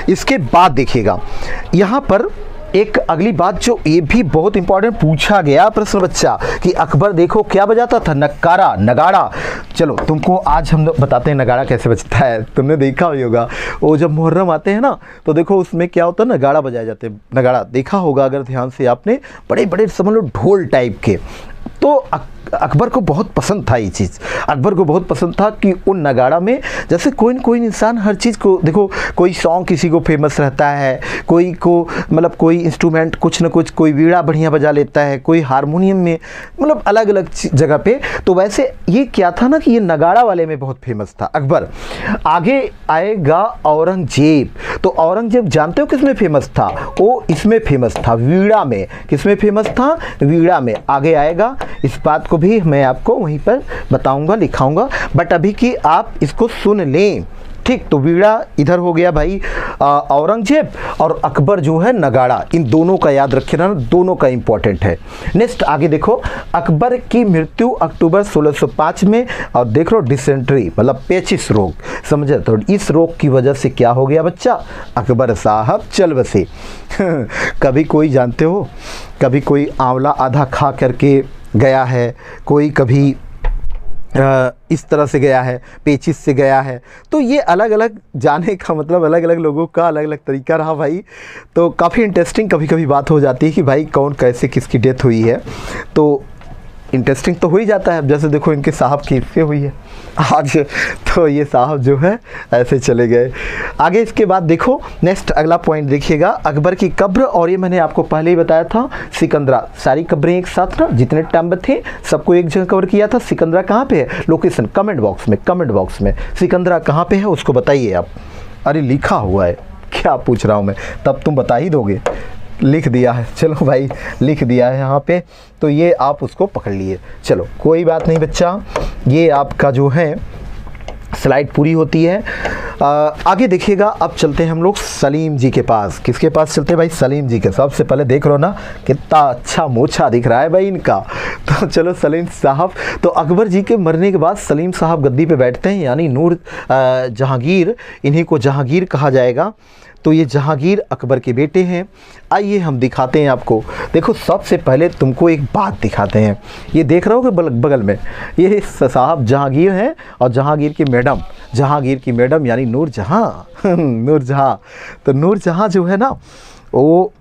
इसके बाद देखिएगा यहाँ पर एक अगली बात जो ये भी बहुत इंपॉर्टेंट पूछा गया प्रश्न बच्चा, कि अकबर देखो क्या बजाता था? नक्कारा, नगाड़ा। चलो तुमको आज हम बताते हैं नगाड़ा कैसे बजता है। तुमने देखा ही होगा, वो जब मुहर्रम आते हैं ना तो देखो उसमें क्या होता है, नगाड़ा बजाए जाते हैं। नगाड़ा देखा होगा अगर ध्यान से आपने, बड़े बड़े समझ लो ढोल टाइप के। तो अकबर को बहुत पसंद था ये चीज़, अकबर को बहुत पसंद था कि उन नगाड़ा में, जैसे कोई न कोई इंसान हर चीज़ को देखो, कोई सॉन्ग किसी को फेमस रहता है, कोई को मतलब कोई इंस्ट्रूमेंट कुछ न कुछ, कोई वीणा बढ़िया बजा लेता है, कोई हारमोनियम में, मतलब अलग अलग जगह पे। तो वैसे ये क्या था ना कि ये नगाड़ा वाले में बहुत फेमस था अकबर। आगे आएगा औरंगजेब, तो औरंगजेब जानते हो किस में फेमस था? वो इसमें फेमस था, वीणा में। किस में फेमस था? वीणा में। आगे आएगा, इस बात को भी मैं आपको वहीं पर बताऊंगा, लिखाऊंगा, बट अभी कि आप इसको सुन लें, ठीक। तो वीणा इधर हो गया भाई औरंगजेब, और अकबर जो है नगाड़ा, इन दोनों का याद रखे ना, दोनों का इंपॉर्टेंट है। नेक्स्ट आगे देखो, अकबर की मृत्यु अक्टूबर 1605 में, और देख लो डिसेंट्री मतलब पेचिस रोग, समझे? तो इस रोग की वजह से क्या हो गया बच्चा? अकबर साहब चल बसे। कभी कोई जानते हो, कभी कोई आंवला आधा खा करके गया है, कोई कभी इस तरह से गया है, पेचिस से गया है। तो ये अलग अलग जाने का मतलब अलग अलग लोगों का अलग अलग तरीका रहा भाई। तो काफ़ी इंटरेस्टिंग कभी कभी बात हो जाती है कि भाई कौन कैसे किसकी डेथ हुई है, तो इंटरेस्टिंग तो हो ही जाता है। जैसे देखो इनके साहब की इससे हुई है आज, तो ये साहब जो है ऐसे चले गए। आगे इसके बाद देखो नेक्स्ट अगला पॉइंट देखिएगा, अकबर की कब्र, और ये मैंने आपको पहले ही बताया था, सिकंदरा। सारी कब्रें एक साथ ना, जितने टैम्ब थे सबको एक जगह कवर किया था। सिकंदरा कहाँ पे है? लोकेशन कमेंट बॉक्स में सिकंदरा कहाँ पे है उसको बताइए आप। अरे लिखा हुआ है, क्या पूछ रहा हूँ मैं, तब तुम बता ही दोगे। लिख दिया है, चलो भाई लिख दिया है यहाँ पे, तो ये आप उसको पकड़ लिए। चलो कोई बात नहीं बच्चा, ये आपका जो है स्लाइड पूरी होती है। आगे देखिएगा, अब चलते हैं हम लोग सलीम जी के पास। किसके पास चलते हैं भाई? सलीम जी के। सबसे पहले देख लो ना कितना अच्छा मोछा दिख रहा है भाई इनका। तो चलो सलीम साहब, तो अकबर जी के मरने के बाद सलीम साहब गद्दी पे बैठते हैं, यानी नूर जहांगीर, इन्हीं को जहांगीर कहा जाएगा। तो ये जहांगीर अकबर के बेटे हैं। आइए हम दिखाते हैं आपको। देखो सबसे पहले तुमको एक बात दिखाते हैं। ये देख रहे हो कि बगल में ये साहब जहांगीर हैं और जहांगीर की मैडम यानी नूरजहां नूरजहां। तो नूरजहां जो है ना वो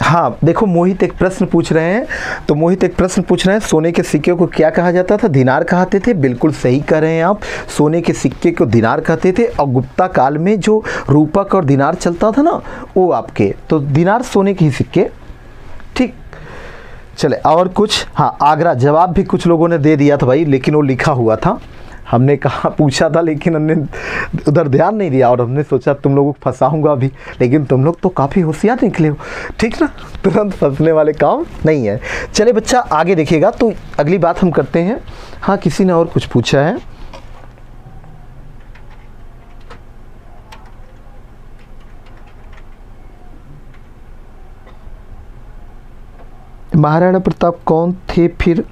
हाँ देखो, मोहित एक प्रश्न पूछ रहे हैं। तो मोहित एक प्रश्न पूछ रहे हैं, सोने के सिक्के को क्या कहा जाता था? दिनार कहते थे। बिल्कुल सही कह रहे हैं आप, सोने के सिक्के को दिनार कहते थे। और गुप्ता काल में जो रूपक और दिनार चलता था ना, वो आपके तो दिनार सोने के ही सिक्के। ठीक, चले और कुछ। हाँ, आगरा, जवाब भी कुछ लोगों ने दे दिया था भाई, लेकिन वो लिखा हुआ था। हमने कहा पूछा था लेकिन हमने उधर ध्यान नहीं दिया और हमने सोचा तुम लोगों को फंसाऊंगा भी, लेकिन तुम लोग तो काफ़ी होशियार निकले हो। ठीक ना, तुरंत फंसने वाले काम नहीं है। चले बच्चा आगे देखिएगा। तो अगली बात हम करते हैं। हाँ, किसी ने और कुछ पूछा है। महाराणा प्रताप कौन थे? फिर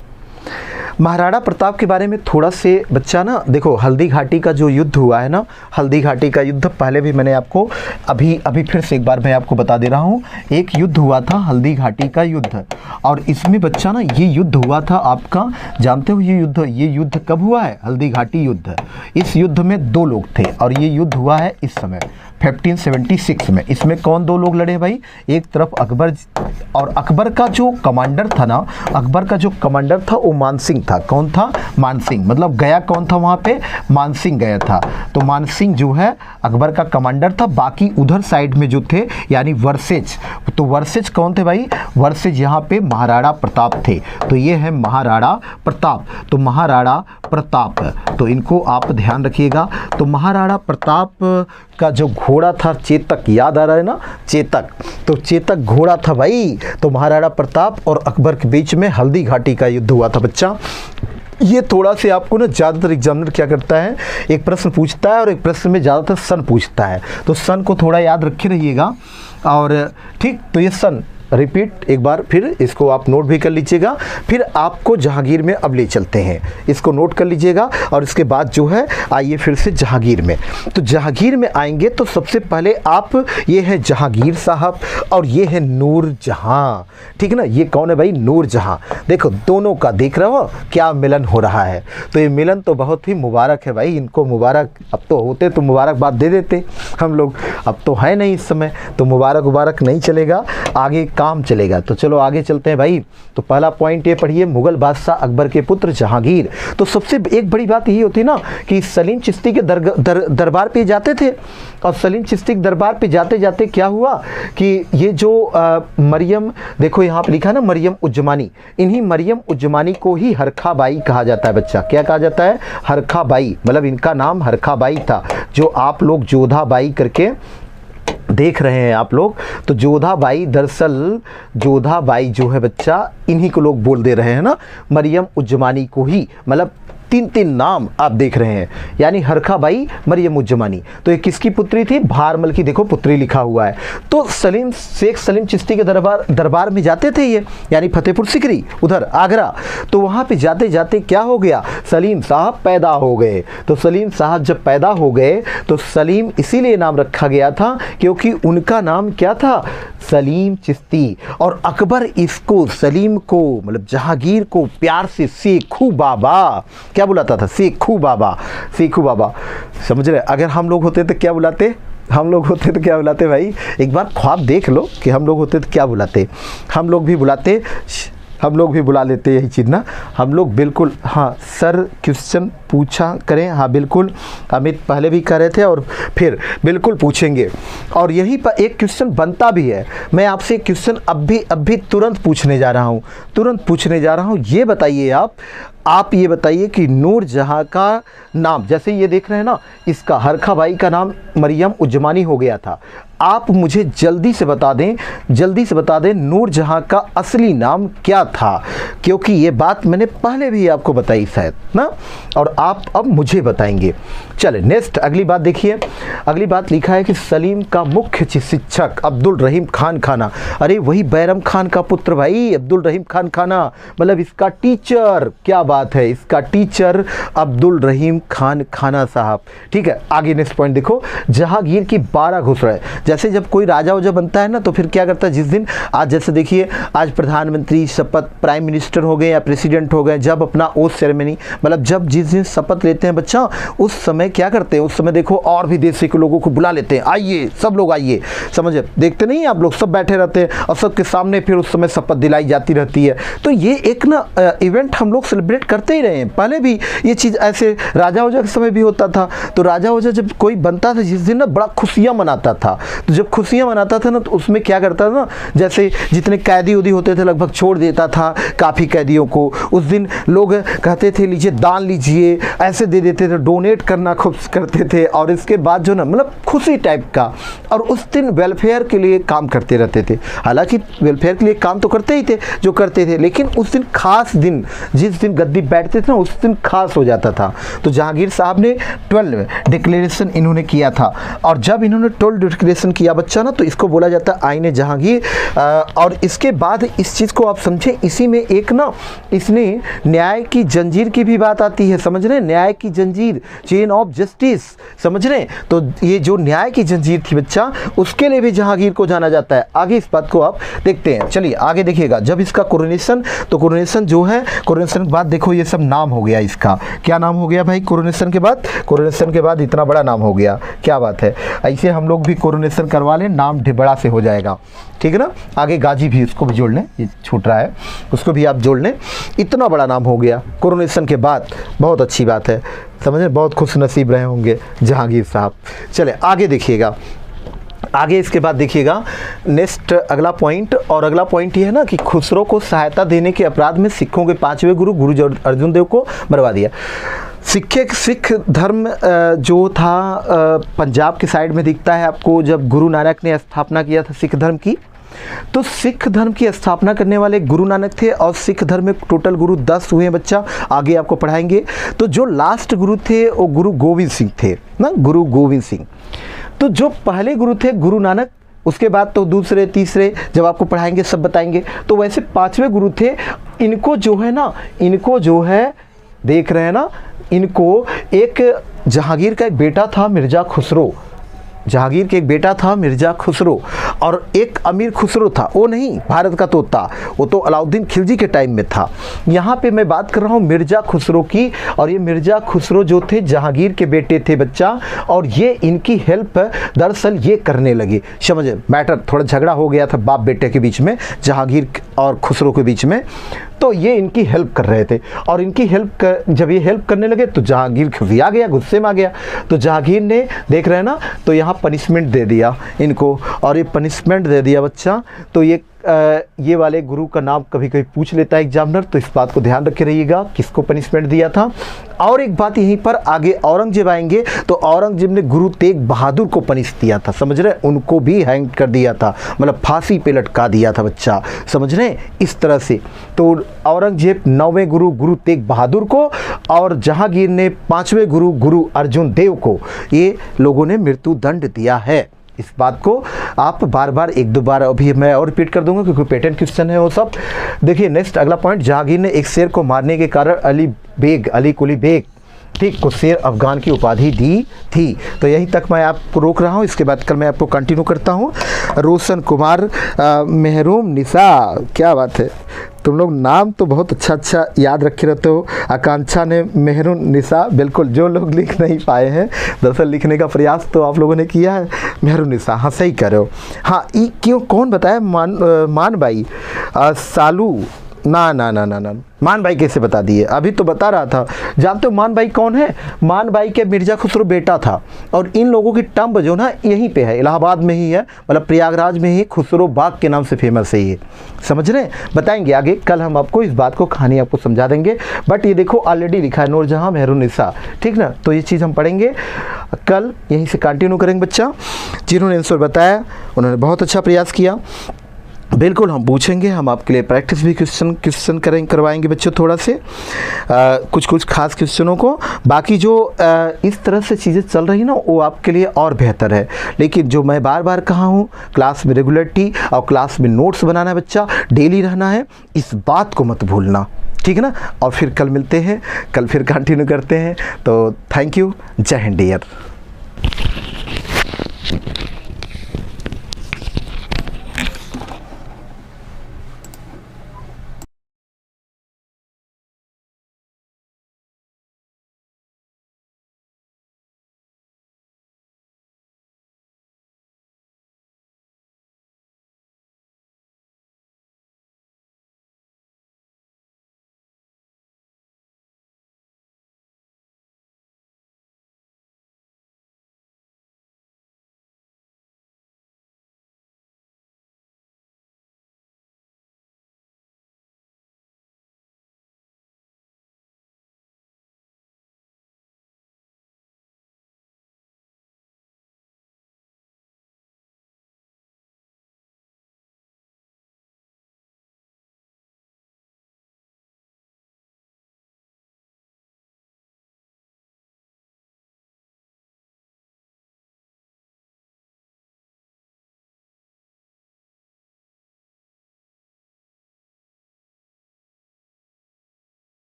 महाराणा प्रताप के बारे में थोड़ा से बच्चा ना देखो, हल्दी घाटी का जो युद्ध हुआ है ना, हल्दी घाटी का युद्ध पहले भी मैंने आपको अभी फिर से एक बार मैं आपको बता दे रहा हूँ। एक युद्ध हुआ था हल्दी घाटी का युद्ध, और इसमें बच्चा ना ये युद्ध हुआ था आपका, जानते हो ये युद्ध कब हुआ है? हल्दी घाटी युद्ध। इस युद्ध में 2 लोग थे और ये युद्ध हुआ है इस समय 1576 में। इसमें कौन 2 लोग लड़े भाई? एक तरफ अकबर, और अकबर का जो कमांडर था ना, अकबर का जो कमांडर था वो मानसिंह था। कौन था? मानसिंह। मतलब गया कौन था वहाँ पे? मानसिंह गया था। तो मानसिंह जो है अकबर का कमांडर था। बाकी उधर साइड में जो थे यानी वर्सेज, तो वर्सेज कौन थे भाई? वर्सेज यहाँ पे महाराणा प्रताप थे। तो ये है महाराणा प्रताप। तो महाराणा प्रताप, तो इनको आप ध्यान रखिएगा। तो महाराणा प्रताप का जो घोड़ा था चेतक, याद आ रहा है ना? चेतक, तो चेतक घोड़ा था भाई। तो महाराणा प्रताप और अकबर के बीच में हल्दी घाटी का युद्ध हुआ था बच्चा। ये थोड़ा से आपको ना ज़्यादातर एग्जामिनर क्या करता है, एक प्रश्न पूछता है और एक प्रश्न में ज़्यादातर सन पूछता है। तो सन को थोड़ा याद रखे रहिएगा। और ठीक, तो ये सन रिपीट एक बार फिर इसको आप नोट भी कर लीजिएगा। फिर आपको जहांगीर में अब ले चलते हैं, इसको नोट कर लीजिएगा। और इसके बाद जो है आइए फिर से जहांगीर में। तो जहांगीर में आएंगे तो सबसे पहले आप, ये है जहांगीर साहब और ये है नूरजहां। ठीक है ना, ये कौन है भाई? नूरजहां। देखो दोनों का देख रहे हो क्या मिलन हो रहा है। तो ये मिलन तो बहुत ही मुबारक है भाई, इनको मुबारक। अब तो होते तो मुबारकबाद दे देते हम लोग, अब तो है नहीं इस समय, तो मुबारक नहीं चलेगा, आगे काम चलेगा। तो चलो आगे चलते हैं भाई। तो पहला पॉइंट ये पढ़िए, मुगल बादशाह अकबर के पुत्र जहांगीर। तो सबसे एक बड़ी बात यही होती है ना कि सलीम चिश्ती के दरबार पे जाते थे, और सलीम चिश्ती के दरबार पे जाते जाते क्या हुआ कि ये जो मरियम, देखो यहाँ पे लिखा है ना मरियम उज्जमानी, इन्हीं मरियम उज्जमानी को ही हरखा बाई कहा जाता है बच्चा। क्या कहा जाता है? हरखा बाई, मतलब इनका नाम हरखा बाई था। जो आप लोग जोधा बाई करके देख रहे हैं आप लोग, तो जोधा बाई, दरअसल जोधा बाई जो है बच्चा, इन्हीं को लोग बोल दे रहे हैं ना, मरियम उज्जमानी को ही, मतलब 3 नाम आप देख रहे हैं, यानी हरखा बाई, मरियम उज्जमानी। तो ये किसकी पुत्री थी? भारमल की, देखो पुत्री लिखा हुआ है। तो शेख सलीम चिश्ती के दरबार में जाते थे ये, यानी फतेहपुर सिकरी उधर आगरा। तो वहाँ पे जाते जाते क्या हो गया? सलीम साहब पैदा हो गए। तो सलीम साहब जब पैदा हो गए तो सलीम इसीलिए नाम रखा गया था क्योंकि उनका नाम क्या था? सलीम चिश्ती। और अकबर इसको, सलीम को, मतलब जहांगीर को प्यार से शेखू बाबा, क्या बुलाता था? शेखू बाबा, शेखू बाबा। समझ रहे? अगर हम लोग होते तो क्या बुलाते? हम लोग होते तो क्या बुलाते भाई? एक बार ख्वाब देख लो कि हम लोग होते तो क्या बुलाते। हम लोग भी बुलाते, हम लोग भी बुला लेते यही चीज़ ना, हम लोग बिल्कुल। हाँ सर, क्वेश्चन पूछा करें। हाँ बिल्कुल, अमित पहले भी कह रहे थे और फिर बिल्कुल पूछेंगे। और यहीं पर एक क्वेश्चन बनता भी है, मैं आपसे क्वेश्चन अभी तुरंत पूछने जा रहा हूँ। ये बताइए आप ये बताइए कि नूरजहां का नाम, जैसे ये देख रहे हैं ना, इसका हरखा बाई का नाम मरियम उज्जमानी हो गया था। आप मुझे जल्दी से बता दें नूर जहां का असली नाम क्या था, क्योंकि ये बात मैंने पहले भी आपको बताई शायद ना, और आप अब मुझे बताएंगे। चले नेक्स्ट अगली बात देखिए। अगली बात लिखा है कि सलीम का मुख्य शिक्षक अब्दुल रहीम खान खाना। अरे वही बैरम खान का पुत्र भाई, अब्दुल रहीम खान खाना, मतलब इसका टीचर। क्या बात है, इसका टीचर अब्दुल रहीम खान खाना साहब। ठीक है, आगे नेक्स्ट पॉइंट देखो। जहांगीर की 12 घुसड़े। जैसे जब कोई राजा वजा बनता है ना, तो फिर क्या करता है, जिस दिन आज जैसे देखिए आज प्रधानमंत्री शपथ, प्राइम मिनिस्टर हो गए या प्रेसिडेंट हो गए, जब अपना ओथ सेरेमनी, मतलब जब जिस दिन शपथ लेते हैं बच्चा, उस समय क्या करते हैं, उस समय देखो और भी देश के लोगों को बुला लेते हैं, आइए सब लोग आइए, समझे, देखते नहीं आप लोग, सब बैठे रहते हैं और सबके सामने फिर उस समय शपथ दिलाई जाती रहती है। तो ये एक ना इवेंट हम लोग सेलिब्रेट करते ही रहे हैं। पहले भी ये चीज़ ऐसे राजा वजा के समय भी होता था। तो राजा वजा जब कोई बनता था जिस दिन ना, बड़ा खुशियाँ मनाता था। तो जब खुशियाँ मनाता था ना, तो उसमें क्या करता था ना, जैसे जितने कैदी उदी होते थे लगभग छोड़ देता था काफ़ी कैदियों को। उस दिन लोग कहते थे लीजिए दान लीजिए, ऐसे दे देते थे, डोनेट करना खूब करते थे। और इसके बाद जो ना मतलब खुशी टाइप का, और उस दिन वेलफेयर के लिए काम करते रहते थे। हालांकि वेलफेयर के लिए काम तो करते ही थे जो करते थे, लेकिन उस दिन खास दिन, जिस दिन गद्दी बैठते थे ना, उस दिन खास हो जाता था। तो जहांगीर साहब ने 12 डिक्लेरेशन इन्होंने किया था, और जब इन्होंने 12 डिक्लेरेशन किया बच्चा ना, तो इसको बोला जाता है आईने जहांगीर। और इसके बाद इस चीज़ को आप समझें, इसी में एक ना इसने न्याय की जंजीर की भी बात आती है, समझ रहे हैं, न्याय की जंजीर, चेन ऑफ जस्टिस, समझ रहे हैं। तो ये जो न्याय की जंजीर थी बच्चा, उसके लिए भी जहांगीर को जाना जाता है। आगे इस बात को आप देखते हैं, चलिए आगे देखिएगा। जब इसका कोरोनेशन, तो कोरोनेशन जो है, कोरोनेशन के बाद देखो ये सब नाम हो गया इसका। क्या नाम हो गया भाई कोरोनेशन के बाद? कोरोनेशन के बाद इतना बड़ा नाम हो गया, क्या बात है। ऐसे हम लोग भी कोरोनेशन करवा लें, नाम बड़ा से हो जाएगा, ठीक है ना। आगे गाजी भी, उसको भी जोड़ लें, ये छूट रहा है, उसको भी आप जोड़ लें। इतना बड़ा नाम हो गया कोरोनेशन के बाद, बहुत अच्छी बात है, समझ रहे, बहुत खुश नसीब रहे होंगे जहांगीर साहब। चले आगे देखिएगा। आगे इसके बाद देखिएगा नेक्स्ट अगला पॉइंट, और अगला पॉइंट ये है ना कि खुसरो को सहायता देने के अपराध में सिखों के 5वें गुरु अर्जुन देव को मरवा दिया। सिख धर्म जो था पंजाब के साइड में दिखता है आपको, जब गुरु नानक ने स्थापना किया था सिख धर्म की। तो सिख धर्म की स्थापना करने वाले गुरु नानक थे, और सिख धर्म में टोटल गुरु 10 हुए हैं बच्चा, आगे आपको पढ़ाएंगे। तो जो लास्ट गुरु थे वो गुरु गोविंद सिंह थे ना, गुरु गोविंद सिंह। तो जो पहले गुरु थे गुरु नानक, उसके बाद तो दूसरे तीसरे जब आपको पढ़ाएंगे सब बताएंगे। तो वैसे 5वें गुरु थे। इनको जो है ना, इनको जो है देख रहे हैं ना, इनको एक जहांगीर का एक बेटा था मिर्ज़ा खुसरो, जहांगीर के एक बेटा था मिर्ज़ा खुसरो, और एक अमीर खुसरो था, वो नहीं भारत का तोता, वो तो अलाउद्दीन खिलजी के टाइम में था। यहाँ पे मैं बात कर रहा हूँ मिर्ज़ा खुसरो की, और ये मिर्ज़ा खुसरो जो थे जहांगीर के बेटे थे बच्चा, और ये इनकी हेल्प दरअसल ये करने लगे, समझे, मैटर थोड़ा झगड़ा हो गया था बाप बेटे के बीच में, जहांगीर और खुसरो के बीच में। तो ये इनकी हेल्प कर रहे थे, और इनकी जब ये हेल्प करने लगे तो जहांगीर खिसिया गया, गुस्से में आ गया। तो जहांगीर ने, देख रहे हैं ना, तो यहाँ पनिशमेंट दे दिया इनको, और ये पनिशमेंट दे दिया बच्चा। तो ये वाले गुरु का नाम कभी कभी पूछ लेता है एग्जामिनर, तो इस बात को ध्यान रखे रहिएगा किसको पनिशमेंट दिया था। और एक बात यहीं पर आगे औरंगजेब आएंगे, तो औरंगजेब ने गुरु तेग बहादुर को पनिश दिया था, समझ रहे, उनको भी हैंग कर दिया था, मतलब फांसी पे लटका दिया था बच्चा, समझ रहे, इस तरह से। तो औरंगजेब 9वें गुरु गुरु तेग बहादुर को, और जहांगीर ने 5वें गुरु गुरु अर्जुन देव को, ये लोगों ने मृत्यु दंड दिया है। इस बात को आप बार बार 1-2 बार अभी मैं और रिपीट कर दूंगा, क्योंकि पैटर्न क्वेश्चन है वो सब। देखिए नेक्स्ट अगला पॉइंट, जहांगीर ने एक शेर को मारने के कारण अली कुली बेग, ठीक, को शेर अफगान की उपाधि दी थी। तो यहीं तक मैं आपको रोक रहा हूँ, इसके बाद कल मैं आपको कंटिन्यू करता हूँ। रोशन कुमार, महरूम निशा, क्या बात है, तुम लोग नाम तो बहुत अच्छा याद रखे रहते हो। आकांक्षा ने महरून निशा, बिल्कुल, जो लोग लिख नहीं पाए हैं, दरअसल लिखने का प्रयास तो आप लोगों ने किया है। महरून निशा, हाँ सही कर रहे हो। हाँ क्यों, कौन बताया, मान भाई, सालू ना ना ना ना ना, मान भाई कैसे बता दिए? अभी तो बता रहा था। जानते हो मान भाई कौन है? मान भाई के मिर्ज़ा खुसरो बेटा था, और इन लोगों की टंब जो ना यहीं पे है, इलाहाबाद में ही है, मतलब प्रयागराज में ही खुसरो बाग के नाम से फेमस है ये। समझ रहे हैं? बताएंगे आगे, कल हम आपको इस बात को कहानी आपको समझा देंगे। बट ये देखो ऑलरेडी लिखा है नूरजहां मेहरुन्निसा, ठीक ना? तो ये चीज़ हम पढ़ेंगे कल, यहीं से कंटिन्यू करेंगे। बच्चा जिन्होंने आंसर बताया उन्होंने बहुत अच्छा प्रयास किया। बिल्कुल हम पूछेंगे, हम आपके लिए प्रैक्टिस भी क्वेश्चन करवाएंगे बच्चों, थोड़ा से कुछ खास क्वेश्चनों को। बाकी जो इस तरह से चीज़ें चल रही ना वो आपके लिए और बेहतर है। लेकिन जो मैं बार बार कहा हूँ, क्लास में रेगुलरिटी और क्लास में नोट्स बनाना है बच्चा, डेली रहना है, इस बात को मत भूलना, ठीक है ना? और फिर कल मिलते हैं, कल फिर कंटिन्यू करते हैं। तो थैंक यू, जय हिंद डियर।